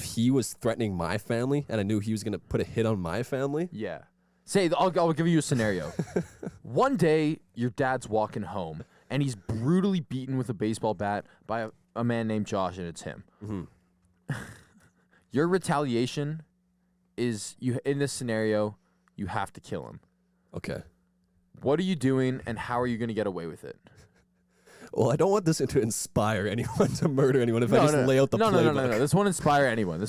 he was threatening my family and I knew he was gonna put a hit on my family, Yeah. Say, I'll give you a scenario. One day, your dad's walking home, and he's brutally beaten with a baseball bat by a man named Josh, and it's him. Your retaliation is, in this scenario, you have to kill him. okay. What are you doing, and how are you going to get away with it? Well, I don't want this to inspire anyone to murder anyone if I just lay out the playbook. No. This won't inspire anyone.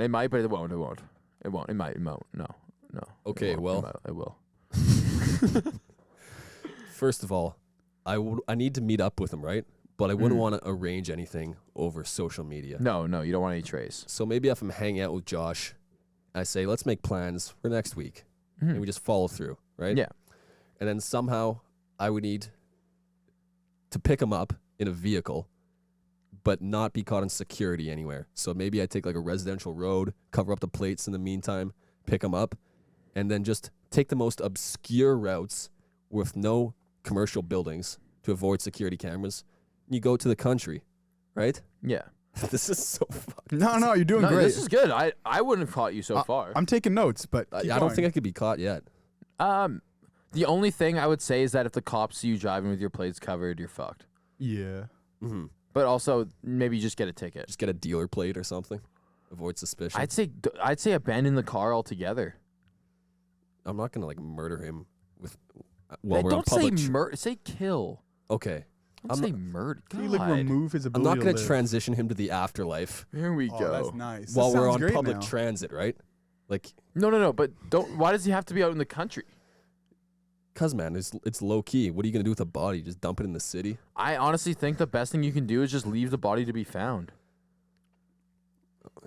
It might, but it won't. It won't. It won't. It might. It won't. No. Okay, It won't. It will. First of all, I need to meet up with him, right? But I wouldn't want to arrange anything over social media. No, you don't want any trace. So maybe if I'm hanging out with Josh, I say, let's make plans for next week. And we just follow through, right? Yeah. and then somehow I would need to pick him up in a vehicle, but not be caught in security anywhere. So maybe I take like a residential road, cover up the plates in the meantime, pick him up, and then just take the most obscure routes with no commercial buildings to avoid security cameras. You go to the country, right? Yeah. This is so fucked. No, you're doing No, great. this is good. I wouldn't have caught you so far. I'm taking notes, but I don't think I could be caught yet. The only thing I would say is that if the cops see you driving with your plates covered, you're fucked. Yeah. Mm-hmm. But also, maybe just get a ticket. Just get a dealer plate or something. Avoid suspicion. I'd say abandon the car altogether. I'm not gonna like murder him with. While we're Don't on say public. murder. Say kill. Okay. Don't say murder. Can you like God. remove his I'm ability not gonna to live? transition him to the afterlife Here we Oh, go. that's nice. while That we're sounds on great public now. transit, right? Like, No. But don't. Why does he have to be out in the country? cause man, it's low key. What are you gonna do with a body? Just dump it in the city? I honestly think the best thing you can do is just leave the body to be found.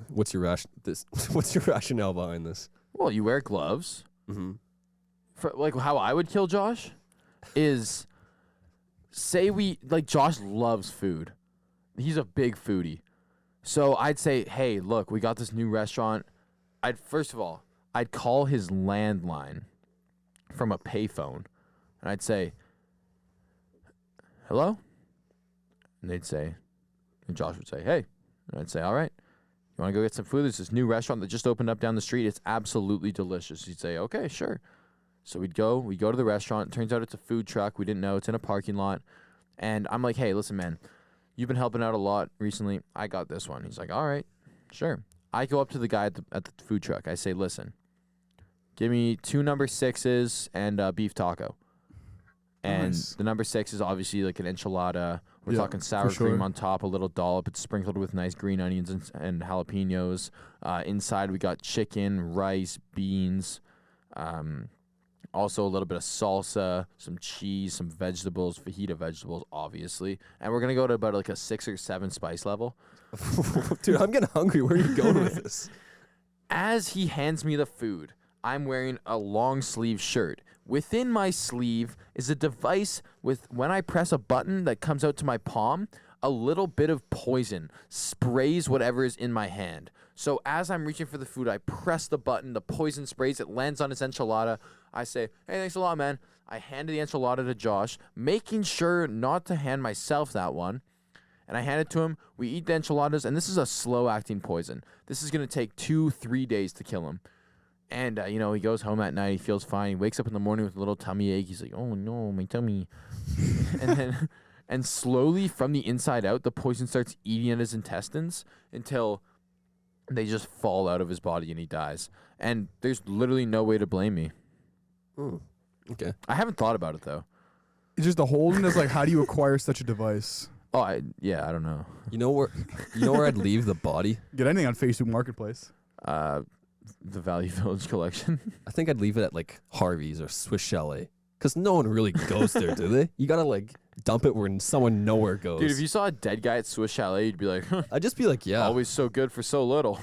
What's your What's your rationale behind this? Well, you wear gloves. Mm-hmm. For, like how I would kill Josh is say Josh loves food. He's a big foodie. So I'd say, hey, look, we got this new restaurant. First of all, I'd call his landline from a payphone. And I'd say, hello? And they'd say, and Josh would say, hey. And I'd say, all right. You want to go get some food? There's this new restaurant that just opened up down the street. It's absolutely delicious. He'd say, okay, sure. So we go to the restaurant. Turns out it's a food truck. We didn't know. It's in a parking lot. And I'm like, hey, listen, man, you've been helping out a lot recently. I got this one. He's like, all right, sure. I go up to the guy at the food truck. I say, listen, give me 2 number 6s and a beef taco. And Nice. the number 6 is obviously like an enchilada. We're Yeah, talking sour for sure. cream on top, a little dollop. It's sprinkled with nice green onions and jalapenos. Inside, we got chicken, rice, beans, also a little bit of salsa, some cheese, some vegetables, fajita vegetables, obviously. And we're going to go to about like a 6 or 7 spice level. Dude, I'm getting hungry. Where are you going with this? As he hands me the food, I'm wearing a long sleeve shirt. Within my sleeve is a device with, when I press a button that comes out to my palm, a little bit of poison sprays whatever is in my hand. So as I'm reaching for the food, I press the button, the poison sprays, it lands on his enchilada. I say, hey, thanks a lot, man. I handed the enchilada to Josh, making sure not to hand myself that one. And I hand it to him. We eat the enchiladas, and this is a slow-acting poison. This is going to take 2-3 days to kill him. And, he goes home at night. He feels fine. He wakes up in the morning with a little tummy ache. He's like, oh, no, my tummy. and slowly, from the inside out, the poison starts eating at his intestines until they just fall out of his body and he dies. And there's literally no way to blame me. Okay. I haven't thought about it, though. It's just the holding is like, how do you acquire such a device? Oh, I don't know. You know where I'd leave the body? Get anything on Facebook Marketplace. The Value Village collection. I think I'd leave it at like Harvey's or Swiss Chalet. Because no one really goes there, do they? You gotta like dump it where someone nowhere goes. Dude, if you saw a dead guy at Swiss Chalet, you'd be like, huh, I'd just be like, yeah. always so good for so little.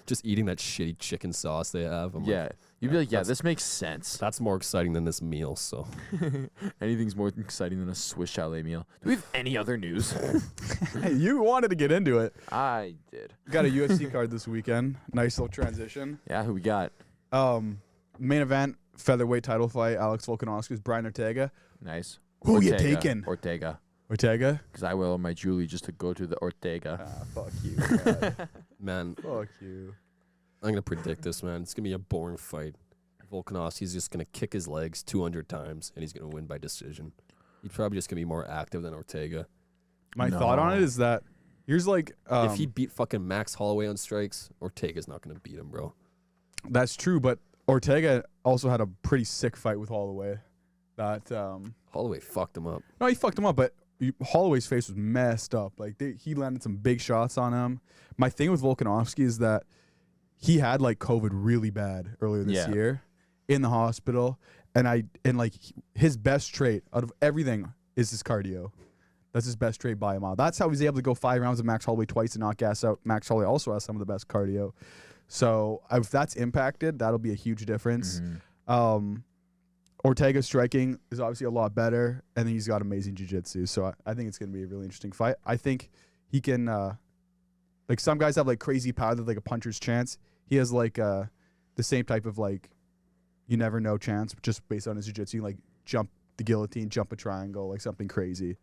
Just eating that shitty chicken sauce they have. I'm like, Yeah. You'd be like, yeah, that's- this makes sense. that's more exciting than this meal, so. Anything's more exciting than a Swiss Chalet meal. Do we have any other news? Hey, you wanted to get into it. I did. Got a UFC card this weekend. Nice little transition. Yeah, who we got? Main event, featherweight title fight. Alex Volkanovski's Brian Ortega. Nice. Who you taking? Ortega. Ortega? Because I will my Julie just to go to the Ortega. Fuck you. God. Man, Fuck you. I'm going to predict this, man. It's going to be a boring fight. Volkanovski's just going to kick his legs 200 times, and he's going to win by decision. He's probably just going to be more active than Ortega. My thought on it is that here's like If he beat fucking Max Holloway on strikes, Ortega's not going to beat him, bro. that's true, but Ortega also had a pretty sick fight with Holloway. That Holloway fucked him up. no, he fucked him up, but Holloway's face was messed up. Like he landed some big shots on him. My thing with Volkanovski is that he had like COVID really bad earlier this year in the hospital, and his best trait out of everything is his cardio. That's his best trait by a mile. That's how he's able to go 5 rounds with Max Holloway twice and not gas out. Max Holloway also has some of the best cardio. So if that's impacted, that'll be a huge difference. Ortega's striking is obviously a lot better, and then he's got amazing jiu-jitsu. So I think it's going to be a really interesting fight. I think he can, like some guys have like crazy power, like a puncher's chance. He has like the same type of like you never know chance, just based on his jiu-jitsu, like jump the guillotine, jump a triangle, like something crazy.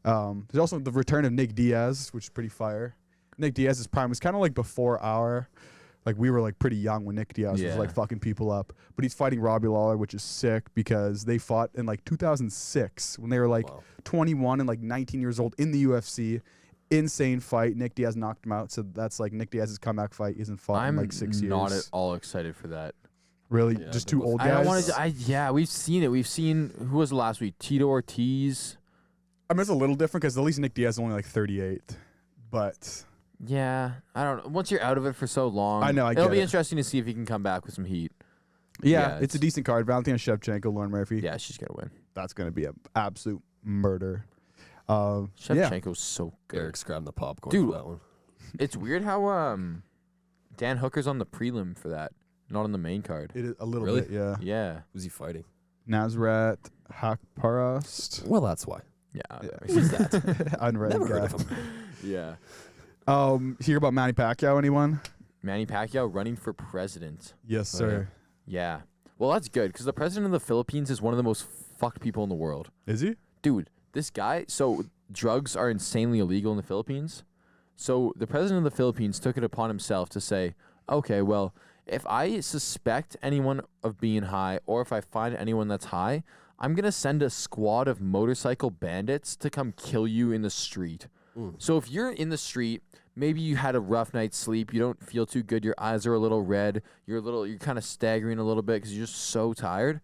There's also the return of Nick Diaz, which is pretty fire. Nick Diaz's prime was kind of like before our. Like, we were, like, pretty young when Nick Diaz was, like, fucking people up. But he's fighting Robbie Lawler, which is sick because they fought in, like, 2006 when they were, like, 21 and, like, 19 years old in the UFC. Insane fight. Nick Diaz knocked him out. So that's, like, Nick Diaz's comeback fight. He hasn't fought in, like, 6 years. I'm not at all excited for that. Really? Yeah, Just two old I guys? don't want to. Yeah, we've seen it. We've seen, who was it last week? Tito Ortiz. I mean, it's a little different because at least Nick Diaz is only, like, 38. But... Yeah, I don't know. Once you're out of it for so long, I know, it'll be get it. interesting to see if he can come back with some heat. Yeah, Yeah, it's a decent card. Valentina Shevchenko, Lauren Murphy. Yeah, she's gonna win. That's going to be an absolute murder. Yeah. Shevchenko's so good. Eric's grabbing the popcorn Dude. for that one. It's weird how Dan Hooker's on the prelim for that, not on the main card. It is a little Really? bit, yeah. Yeah, Who's he fighting? Nazrat Hakparast. Well, that's why. yeah. Yeah. Who's that? Unread Never guy. heard of him. Yeah. Hear about Manny Pacquiao, anyone? Manny Pacquiao running for president. Yes, Oh, sir. Yeah. Well, that's good because the president of the Philippines is one of the most fucked people in the world. Is he? Dude, this guy, so drugs are insanely illegal in the Philippines. So the president of the Philippines took it upon himself to say, okay, well, if I suspect anyone of being high or if I find anyone that's high, I'm going to send a squad of motorcycle bandits to come kill you in the street. So if you're in the street, maybe you had a rough night's sleep, you don't feel too good, your eyes are a little red, you're kind of staggering a little bit because you're just so tired.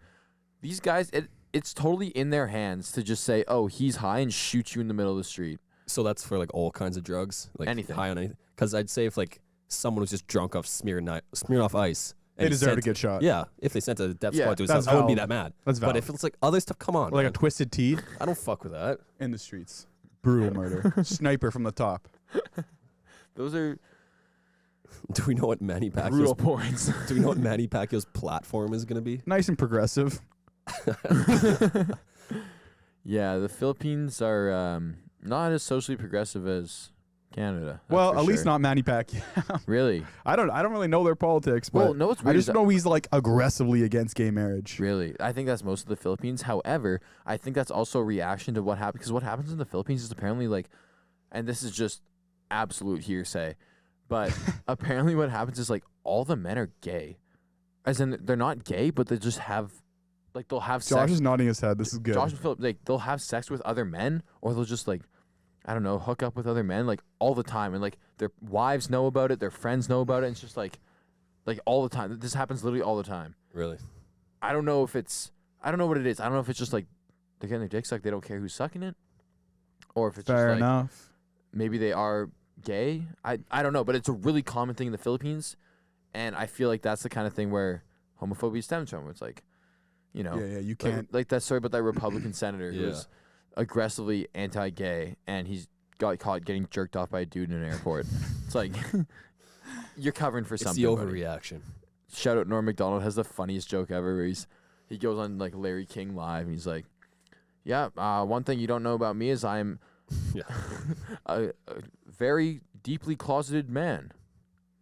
These guys, it's totally in their hands to just say, oh, he's high and shoot you in the middle of the street. So that's for like all kinds of drugs, like Anything. high on anything. Because I'd say if like someone was just drunk off smearing off ice, They and he deserve sent- to get shot. Yeah, if they sent a death Yeah, squad to his that's house, I wouldn't be valid. that mad. That's But valid. if it's like other stuff, come on, Like a man. twisted tea I don't fuck with that. in the streets. Brutal murder. Sniper from the top. Those are Do we know what Manny brutal Pacquiao's points. Do we know what Manny Pacquiao's platform is going to be? Nice and progressive. Yeah, the Philippines are not as socially progressive as Canada. that's Well, for at least sure. not Manny Pacquiao. Really. I don't really know their politics, but Well, no, what's I weird just is know he's like aggressively against gay marriage. Really, I think that's most of the Philippines. However, I think that's also a reaction to what happened because what happens in the Philippines is apparently like, and this is just absolute hearsay, but apparently what happens is like all the men are gay, as in they're not gay, but they just have, like they'll have Josh sex. is nodding his head. This is good. Josh and Philip, like they'll have sex with other men, or they'll just like, I don't know, hook up with other men like all the time, and like their wives know about it, their friends know about it, and it's just like all the time. This happens literally all the time. Really? I don't know what it is. I don't know if it's just like they're getting their dick sucked, they don't care who's sucking it, or if it's Fair just like enough. maybe they are gay. I don't know, but it's a really common thing in the Philippines, and I feel like that's the kind of thing where homophobia stems from. It's like, you know, Yeah, you like, can't. like that story about that Republican senator who Yeah. was aggressively anti-gay, and he's got caught getting jerked off by a dude in an airport. It's like you're covering for It's something. the buddy. overreaction. Shout out Norm Macdonald has the funniest joke ever where he goes on like Larry King Live and he's like, yeah, one thing you don't know about me is I'm Yeah. a very deeply closeted man.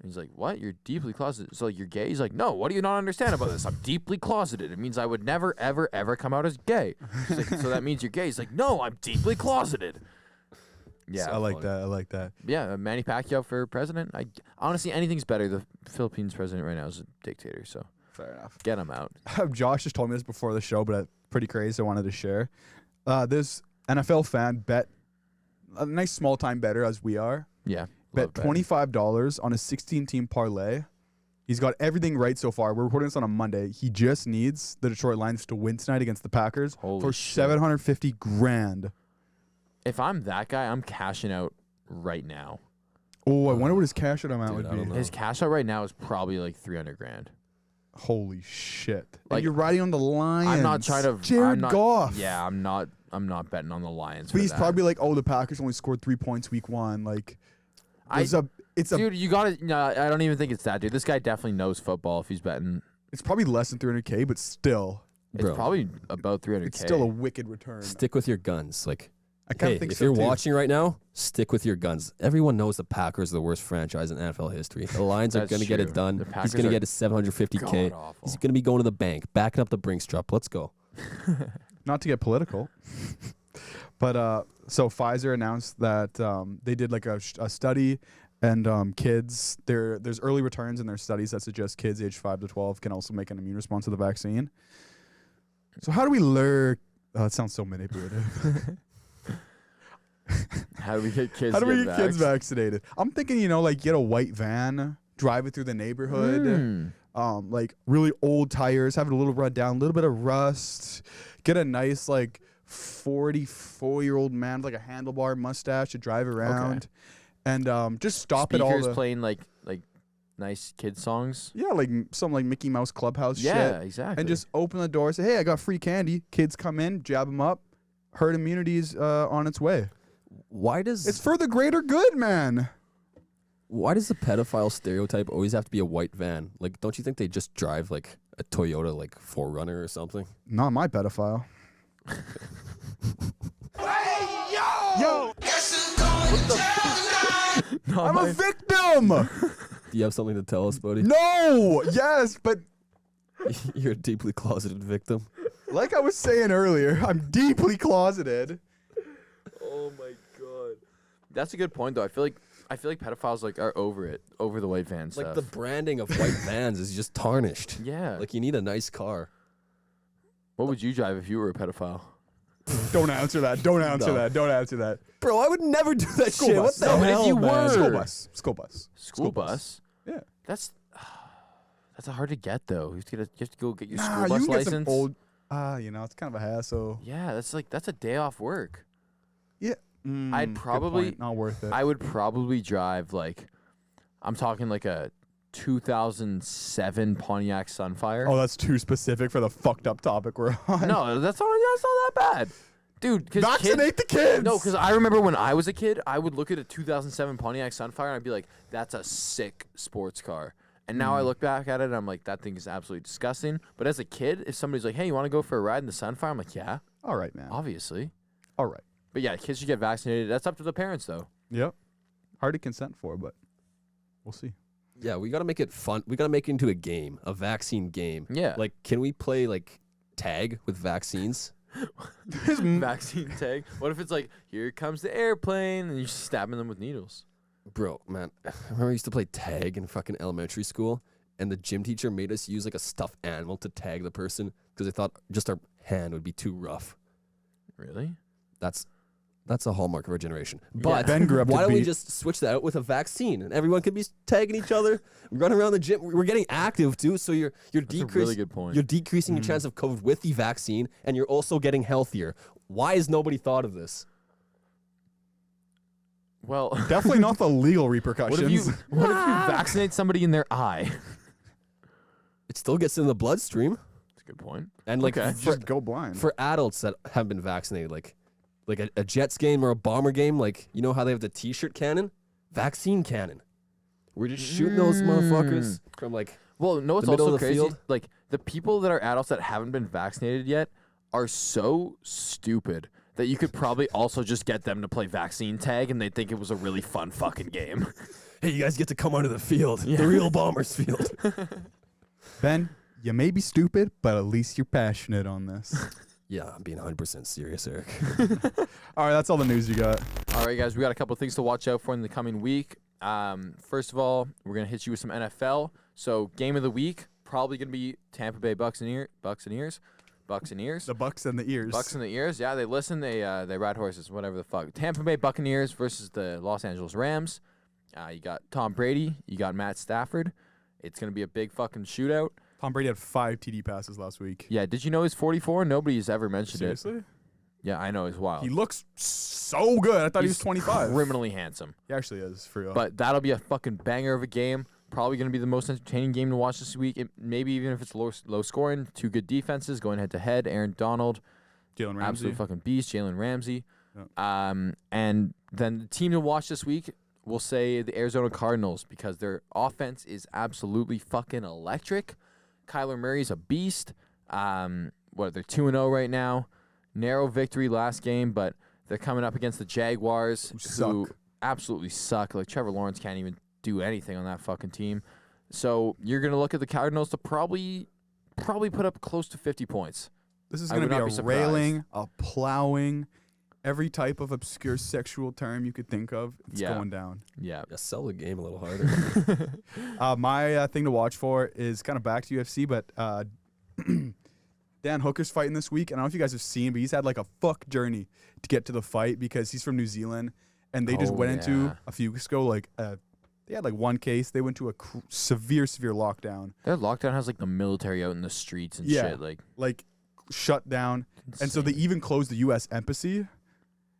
And he's like, what? You're deeply closeted? So like you're gay? He's like, no, what do you not understand about this? I'm deeply closeted. It means I would never, ever, ever come out as gay. He's like, so that means you're gay? He's like, no, I'm deeply closeted. Yeah. I like that. I like that. Yeah, Manny Pacquiao for president. Honestly, anything's better. The Philippines president right now is a dictator, so Fair enough. get him out. Josh just told me this before the show, but pretty crazy. I wanted to share. This NFL fan bet a nice small time better as we are. Yeah. Bet $25 on a 16-team parlay. He's got everything right so far. We're recording this on a Monday. He just needs the Detroit Lions to win tonight against the Packers Holy for shit. $750,000. If I'm that guy, I'm cashing out right now. Oh, I wonder what his cash out amount Dude, would I be. don't know. His cash out right now is probably like $300,000. Holy shit! Like, And you're riding on the Lions. I'm not trying to. Jared I'm not, Goff. Yeah, I'm not betting on the Lions. But for he's that. probably like, oh, the Packers only scored 3 points week 1. Like, it's Dude, you got to. No, I don't even think it's that, dude. This guy definitely knows football. If he's betting, it's probably less than $300K, but still, It's Bro. probably about 300K. It's still a wicked return. Stick with your guns. Like, I kind hey, of think if so you're too. watching right now, stick with your guns. Everyone knows the Packers are the worst franchise in NFL history. The Lions are That's going to get true. it done. The He's Packers going to are get his 750K. God-awful. He's going to be going to the bank, backing up the Brinks truck. Let's go. Not to get political, but so Pfizer announced that they did like a study, and kids there's early returns in their studies that suggest kids age 5 to 12 can also make an immune response to the vaccine. So how do we learn? Oh, that sounds so manipulative. How do we get kids? How do we get kids vaxxed? vaccinated? I'm thinking, like get a white van, drive it through the neighborhood. Like really old tires, have it a little run down, a little bit of rust. Get a nice like 44-year-old man with like a handlebar mustache to drive around, and just stop at all Speakers the playing like nice kid songs. like some like Mickey Mouse Clubhouse Yeah, shit, exactly. and just open the door, say, hey, I got free candy. Kids come in, jab them up. Herd immunity is on its way. Why does It's for the greater good, man. Why does the pedophile stereotype always have to be a white van? Like, don't you think they just drive like a Toyota like 4Runner or something? Not my pedophile. Yo! No, I'm a victim! Do you have something to tell us, buddy? No! Yes, but You're a deeply closeted victim. like I was saying earlier, I'm deeply closeted. Oh my god, that's a good point though. I feel like pedophiles like are over the white van stuff. Like the branding of white vans is just tarnished. yeah. Like you need a nice car. What would you drive if you were a pedophile? Don't answer that. Don't answer No. that. Don't answer that. Bro, I would never do that School shit. bus. What the No, but if hell, you man? were- School bus. School bus. School bus? Yeah. That's hard to get though. You have to go get your Nah, school you bus can get some license. old. It's kind of a hassle. Yeah, that's a day off work. Yeah. I'd good probably- point. Not worth it. I would probably drive like, I'm talking like a 2007 Pontiac Sunfire. Oh, that's too specific for the fucked up topic we're on. No, that's not that bad, dude. Cause Vaccinate the kids. No, because I remember when I was a kid, I would look at a 2007 Pontiac Sunfire and I'd be like, "That's a sick sports car." And now I look back at it, and I'm like, "That thing is absolutely disgusting." But as a kid, if somebody's like, "Hey, you want to go for a ride in the Sunfire?" I'm like, "Yeah, All right, man. obviously." All right. But yeah, kids should get vaccinated. That's up to the parents, though. Yep. Hard to consent for, but we'll see. Yeah, we gotta make it fun. We gotta make it into a game, a vaccine game. Yeah. Like, can we play like tag with vaccines? Vaccine tag. What if it's like, "Here comes the airplane," and you're stabbing them with needles? Bro, man, I remember I used to play tag in fucking elementary school, and the gym teacher made us use like a stuffed animal to tag the person because they thought just our hand would be too rough. Really? That's a hallmark of our generation. But Ben grew up to why don't we be- just switch that out with a vaccine and everyone could be tagging each other, run around the gym. We're getting active too, so you're That's a decreasing. really good point. You're decreasing your chance of COVID with the vaccine, and you're also getting healthier. Why has nobody thought of this? Well, Definitely not the legal what repercussions. if you vaccinate somebody in their eye? It still gets in the bloodstream, That's a good point. and like Okay. for, just go blind. for adults that have been vaccinated, like a Jets game or a Bomber game, like you know how they have the T-shirt cannon, vaccine cannon. We're just shooting those motherfuckers from like. Well, no, it's The middle also of the crazy. field? Like the people that are adults that haven't been vaccinated yet are so stupid that you could probably also just get them to play vaccine tag and they think it was a really fun fucking game. Hey, you guys get to come onto the field, Yeah. the real Bombers field. Ben, you may be stupid, but at least you're passionate on this. Yeah, I'm being 100% serious, Eric. All right, that's all the news you got. All right, guys, we got a couple things to watch out for in the coming week. First of all, we're gonna hit you with some NFL. So game of the week probably gonna be Tampa Bay Buccaneers. The bucks and the ears. Bucks in the ears. Yeah, they listen. They ride horses. Whatever the fuck. Tampa Bay Buccaneers versus the Los Angeles Rams. You got Tom Brady. You got Matt Stafford. It's gonna be a big fucking shootout. Tom Brady had 5 TD passes last week. Yeah. Did you know he's 44? Nobody's ever mentioned it. Seriously? Yeah, I know. It's wild. He looks so good. I thought he was He's 25. Criminally handsome. He actually is, for real. But that'll be a fucking banger of a game. Probably going to be the most entertaining game to watch this week. Maybe even if it's low scoring. Two good defenses going head to head. Aaron Donald, Jalen Ramsey. absolute fucking beast. Jalen Ramsey. Yeah. And then the team to watch this week, we'll say the Arizona Cardinals because their offense is absolutely fucking electric. Kyler Murray's a beast. We'll they're 2-0 right now. Narrow victory last game, but they're coming up against the Jaguars, who suck. absolutely suck. Like, Trevor Lawrence can't even do anything on that fucking team. So you're going to look at the Cardinals to probably put up close to 50 points. This is I going to would be not a be surprised. railing, a plowing, every type of obscure sexual term you could think of. It's Yeah. going down. Yeah. Yeah, sell the game a little harder. My thing to watch for is kind of back to UFC, but Dan Hooker's fighting this week. I don't know if you guys have seen, but he's had like a fuck journey to get to the fight because he's from New Zealand, and they just Oh, went into yeah. a few weeks ago they had like one case. They went to a severe lockdown, Their lockdown has, like, the military out in the streets and Yeah. shit. Like, shut down, and so they insane. even closed the U.S. embassy.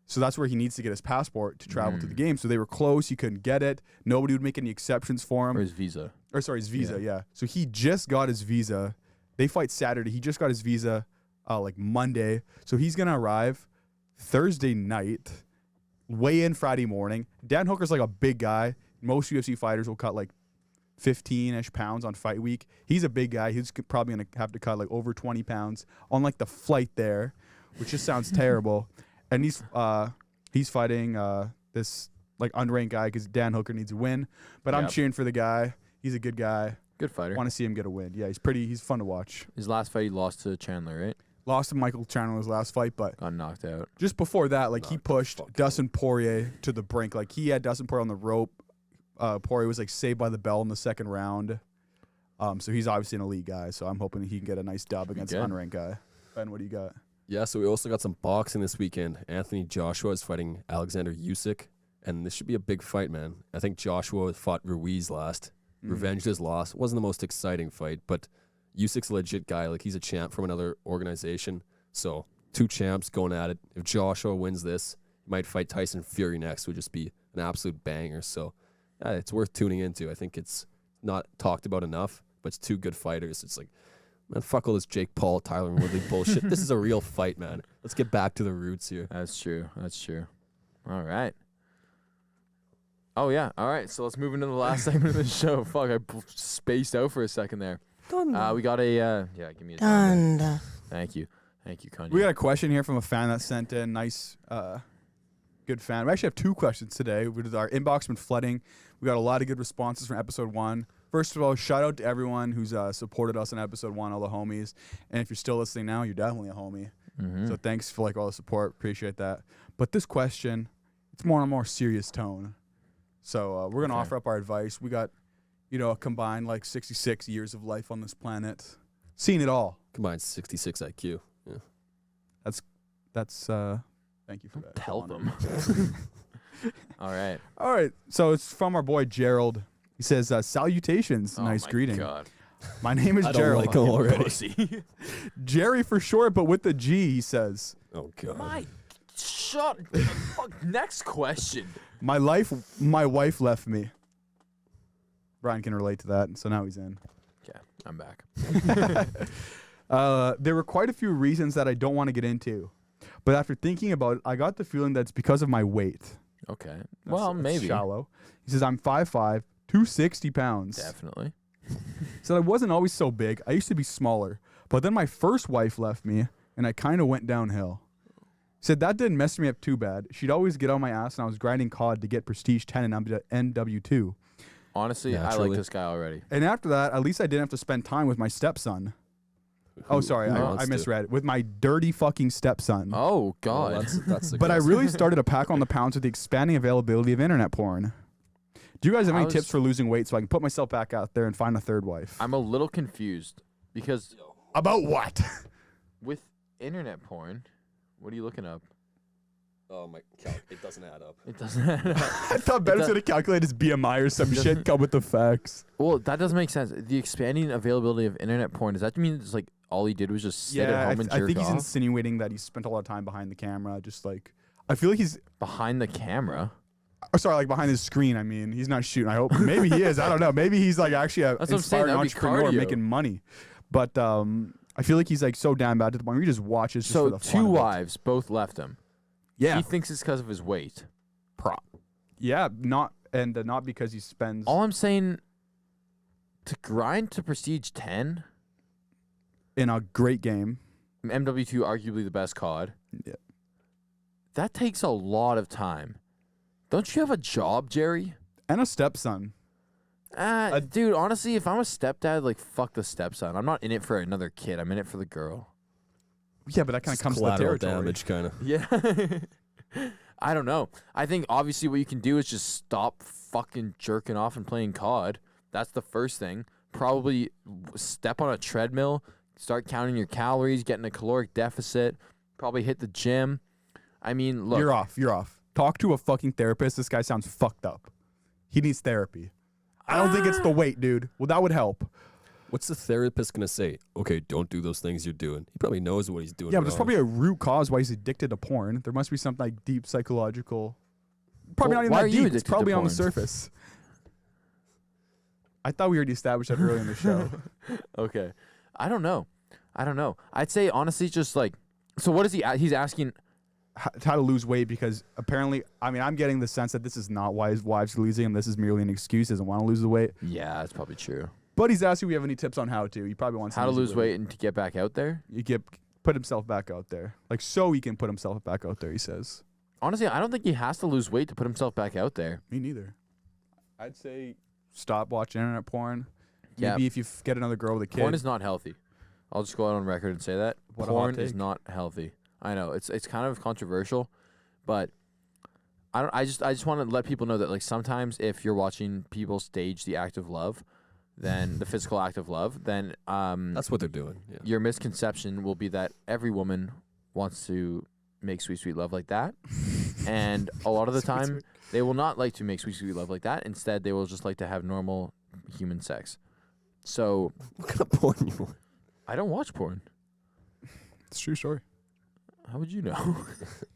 So that's where he needs to get his passport to travel to the game. So they were closed. He couldn't get it. Nobody would make any exceptions for him. Or his visa. Or sorry, his visa, yeah. So he just got his visa. They fight Saturday. He just got his visa like Monday. So he's going to arrive Thursday night, weigh in Friday morning. Dan Hooker's like a big guy. Most UFC fighters will cut like 15-ish pounds on fight week. He's a big guy. He's probably going to have to cut like over 20 pounds on like the flight there, which just sounds terrible. And he's fighting this like unranked guy because Dan Hooker needs a win. But I'm Yep. cheering for the guy. He's a good guy. Good fighter. Want to see him get a win. Yeah, he's fun to watch. His last fight, he lost to Chandler, right? Lost to Michael Chandler's last fight, but Got knocked out. just before that, like he Knocked the pushed fuck out. Dustin Poirier to the brink. Like he had Dustin Poirier on the rope. Poirier was like saved by the bell in the second round. So he's obviously an elite guy. So I'm hoping he can get a nice dub against an Good. unranked guy. Ben, what do you got? Yeah, so we also got some boxing this weekend. Anthony Joshua is fighting Alexander Usyk, and this should be a big fight, man. I think Joshua fought Ruiz last, revenged his loss. Wasn't the most exciting fight, but Usyk's a legit guy. Like, he's a champ from another organization. So, two champs going at it. If Joshua wins this, he might fight Tyson Fury next. Would just be an absolute banger. So, yeah, it's worth tuning into. I think it's not talked about enough, but it's two good fighters. It's like, man, fuck all this Jake Paul, Tyler Woodley bullshit. This is a real fight, man. Let's get back to the roots here. That's true. That's true. All right. Oh, yeah. All right. So let's move into the last segment of the show. Fuck, I spaced out for a second there. We got a... yeah, give me a time. Thank you. Thank you, Kanye. We got a question here from a fan that sent in. Nice, good fan. We actually have two questions today. Our inbox been flooding. We got a lot of good responses from episode 1. First of all, shout out to everyone who's supported us in episode 1, all the homies. And if you're still listening now, you're definitely a homie. So thanks for like all the support. Appreciate that. But this question, it's more on a more serious tone. So we're gonna offer up our advice. We got, a combined like 66 years of life on this planet, seen it all. Combined 66 IQ. Yeah. That's thank you for that. Tell Go on. them. All right. All right. So it's from our boy Gerald. He says, salutations. Nice greeting. God. My name is I don't Gerald. like him already. Pussy. Jerry for short, but with the G, he says. Oh, God. Fuck. Next question. My wife left me. Brian can relate to that, so now he's in. Okay, I'm back. There were quite a few reasons that I don't want to get into, but after thinking about it, I got the feeling that it's because of my weight. Okay. That's Maybe. shallow. He says I'm 5'5", 260 pounds. Definitely. Said I wasn't always so big. I used to be smaller, but then my first wife left me, and I kind of went downhill. Said that didn't mess me up too bad. She'd always get on my ass, and I was grinding COD to get Prestige 10 and NW2. Honestly, I Naturally. like this guy already. And after that, at least I didn't have to spend time with my stepson. Oh, sorry, Who I wants to? misread. With my dirty fucking stepson. Oh, Oh, God. that's But I aggressive. really started to pack on the pounds with the expanding availability of internet porn. Do you guys have any How's- tips for losing weight so I can put myself back out there and find a third wife? I'm a little confused because About what? with internet porn, what are you looking up? Oh, my it doesn't add up. It doesn't add up. I thought Ben was does- going to calculate his BMI or some shit, come with the facts. Well, that doesn't make sense. The expanding availability of internet porn, does that mean it's like all he did was just sit at home and I jerk think he's off? insinuating that he spent a lot of time behind the camera, just like, I feel like he's, Behind the camera? sorry, like behind his screen. I mean, he's not shooting. I hope, maybe he is. I don't know. Maybe he's like actually a That's what I'm saying, inspiring that'd be entrepreneur cardio. making money. But I feel like he's like so damn bad to the point where he just watches just for So the fun two of it. wives both left him. Yeah. He thinks it's because of his weight. Yeah, not because he spends All I'm saying, to grind to Prestige 10, in a great game. MW2 arguably the best COD. Yeah. That takes a lot of time. Don't you have a job, Jerry? And a stepson. Dude, honestly, if I'm a stepdad, like, fuck the stepson. I'm not in it for another kid. I'm in it for the girl. Yeah, but that kind of comes to the collateral territory. damage, kind of. Yeah. I don't know. I think obviously what you can do is just stop fucking jerking off and playing COD. That's the first thing. Probably step on a treadmill, start counting your calories, get in a caloric deficit, probably hit the gym. I mean, look. You're off. You're off. Talk to a fucking therapist. This guy sounds fucked up. He needs therapy. I don't think it's the weight, dude. Well, that would help. What's the therapist going to say? Okay, don't do those things you're doing. He probably knows what he's doing. Yeah, but there's wrong. probably a root cause why he's addicted to porn. There must be something like deep psychological. Probably Well, not even why that are you deep. addicted It's to probably on the porn? surface. I thought we already established that early in the show. Okay. I don't know. I'd say honestly just like, so what is he he's asking? How to lose weight, because apparently, I mean, I'm getting the sense that this is not why his wife's losing him. This is merely an excuse. He doesn't want to lose the weight. Yeah, that's probably true. But he's asking if we have any tips on how to. He probably wants How to easy lose weight and to get back out there? You put himself back out there. Like, so he can put himself back out there, he says. Honestly, I don't think he has to lose weight to put himself back out there. Me neither. I'd say stop watching internet porn. Yeah. Maybe if you get another girl with a kid. Porn is not healthy. I'll just go out on record and say that. What a hot Porn is take. not healthy. I know it's kind of controversial, but I just want to let people know that like sometimes if you're watching people stage the act of love, then the physical act of love, then That's what they're doing. Yeah. your misconception will be that every woman wants to make sweet sweet love like that, and a lot of the time they will not like to make sweet sweet love like that. Instead, they will just like to have normal human sex. So What kind of porn you want? I don't watch porn. It's a true story. How would you know?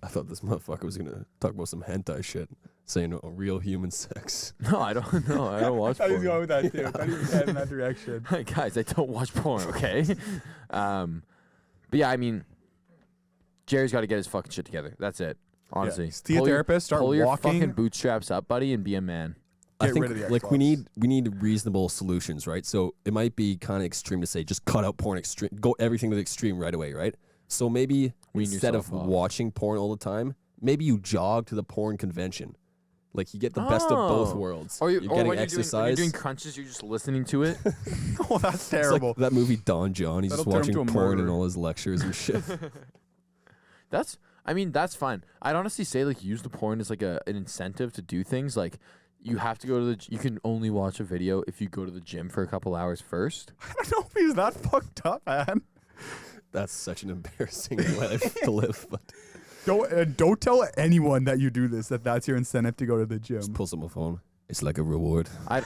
I thought this motherfucker was going to talk about some hentai shit, saying real human sex. No, I don't know. I don't watch I thought he was going porn. with that too. I thought he was heading in that direction. Guys, I don't watch porn, okay? But yeah, I mean, Jerry's got to get his fucking shit together. That's it. Honestly. Yeah. See a Pull your- therapist, start pull your walking. fucking bootstraps up, buddy, and be a man. I Get think rid of the like we Xbox. need reasonable solutions, right? So it might be kind of extreme to say just cut out porn extreme, go everything to the extreme right away, right? So maybe Wean instead of yourself off. watching porn all the time, maybe you jog to the porn convention. Like you get the best of both Oh. worlds. Or, you're getting when exercise. you're doing crunches, you're just listening to it. Oh, that's It's terrible. like that movie Don John. He's That'll just turn him watching to a porn in murderer. all his lectures and shit. That's fine. I'd honestly say like use the porn as like an incentive to do things. Like you have to go to you can only watch a video if you go to the gym for a couple hours first. I don't know if he's that fucked up, man. That's such an embarrassing life to live. But Don't tell anyone that you do this, that's your incentive to go to the gym. just pulls up my phone. It's like a reward. I'd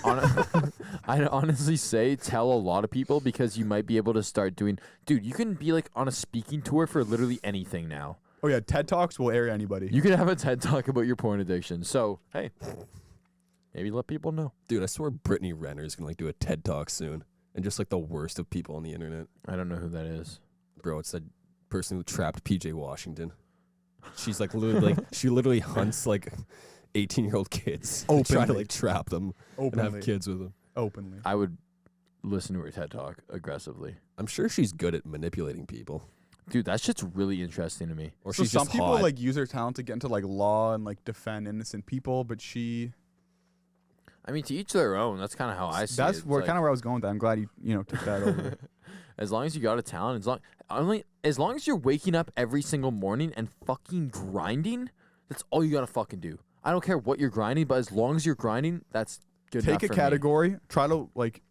honestly say tell a lot of people because you might be able to start doing. Dude, you can be like on a speaking tour for literally anything now. Oh yeah, TED Talks will air anybody. You can have a TED talk about your porn addiction. So hey, maybe let people know. Dude, I swear Brittany Renner's gonna like do a TED Talk soon. And just like the worst of people on the internet. I don't know who that is. Bro, it's that person who trapped PJ Washington. She's like literally she literally hunts like 18-year-old kids and try to Openly. like trap them and Openly. have kids with them. Openly. I would listen to her TED talk aggressively. I'm sure she's good at manipulating people. Dude, that shit's really interesting to me. Or So she's some just people hot. like use their talent to get into like law and like defend innocent people, but I mean, to each their own. That's kind of how I see it. that's It's where like, kind of where I was going with that. I'm glad you took that over. as long as you got a talent, as long as you're waking up every single morning and fucking grinding, that's all you gotta fucking do. I don't care what you're grinding, but as long as you're grinding, that's good enough Take a for me. category, try to like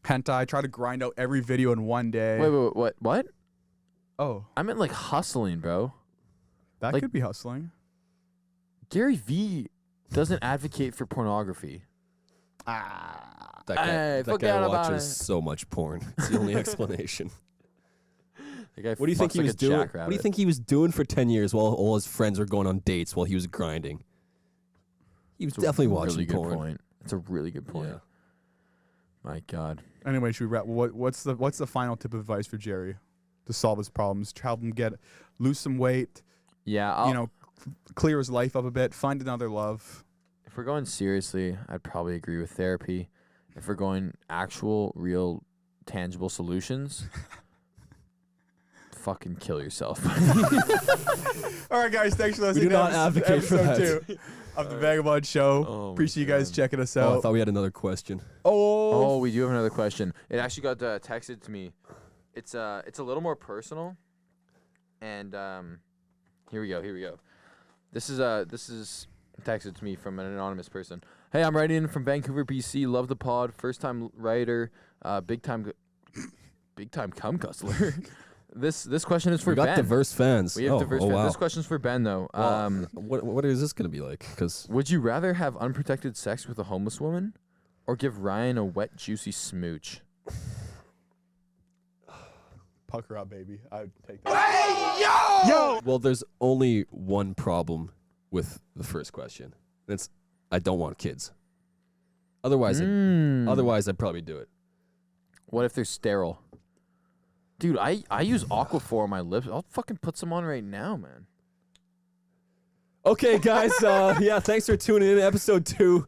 hentai, try to grind out every video in one day. Wait, what? Oh, I meant like hustling, bro. that Like- could be hustling. Gary V doesn't advocate for pornography. Ah. that guy, Hey, that forget guy about watches it. so much porn. It's the only explanation. The guy What do you think fucks he like was a doing? What jackrabbit. do you think he was doing for 10 years while all his friends were going on dates while he was grinding? He was It's a definitely really watching good porn. point. It's a really good point. Yeah. My God. Anyway, should we wrap? What's the final tip of advice for Jerry to solve his problems? To help him lose some weight. Yeah, Clear his life up a bit. Find another love. if we're going seriously, I'd probably agree with therapy. If we're going actual, real, tangible solutions, fucking kill yourself. All right, guys, thanks for We listening do not to advocate for episode that. 2 of the Vagabond Show. Oh my Appreciate you guys God. checking us Oh, I out. thought we had another question. Oh, we do have another question. It actually got texted to me. It's a little more personal, and here we go. This is texted to me from an anonymous person. Hey, I'm writing in from Vancouver, BC. Love the pod. First time writer. Big time cum cussler. This question is for We got Ben. diverse fans. We have diverse fans. Wow. This question's for Ben though. Well, what is this gonna be like? Because Would you rather have unprotected sex with a homeless woman, or give Ryan a wet, juicy smooch? Pucker up, baby. I would take that. well, there's only one problem with the first question. And it's I don't want kids. Otherwise, I'd probably do it. What if they're sterile? Dude, I use Aquaphor on my lips. I'll fucking put some on right now, man. Okay, guys. Yeah, thanks for tuning in to episode 2.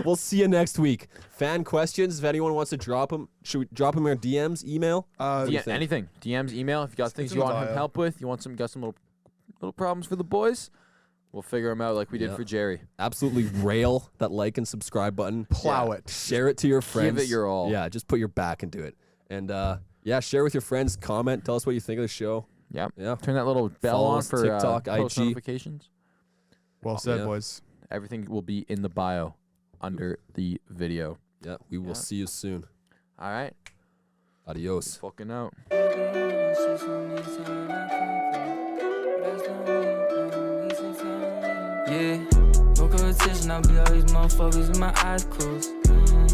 We'll see you next week. Fan questions, if anyone wants to drop them, should we drop them in our DMs, email? Anything. DMs, email. If you got things in you the want bio. help with, got some little problems for the boys, we'll figure them out like we did Yeah. for Jerry. Absolutely rail that like and subscribe button. Plow it. Share it to your friends. Give it your all. Yeah, just put your back into it. And yeah, share with your friends. Comment. Tell us what you think of the show. Yep. Yeah. Turn that little bell Follow on us, for TikTok, post IG. notifications. Well said, Yeah. boys. Everything will be in the bio under the video. Yeah, we will Yeah. see you soon. All right. Adios. Fucking out. Yeah, no competition, I'll be all these motherfuckers with my eyes closed.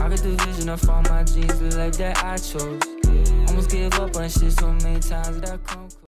I got the vision of all my jeans, the life that I chose. Almost gave up on shit so many times that I come close.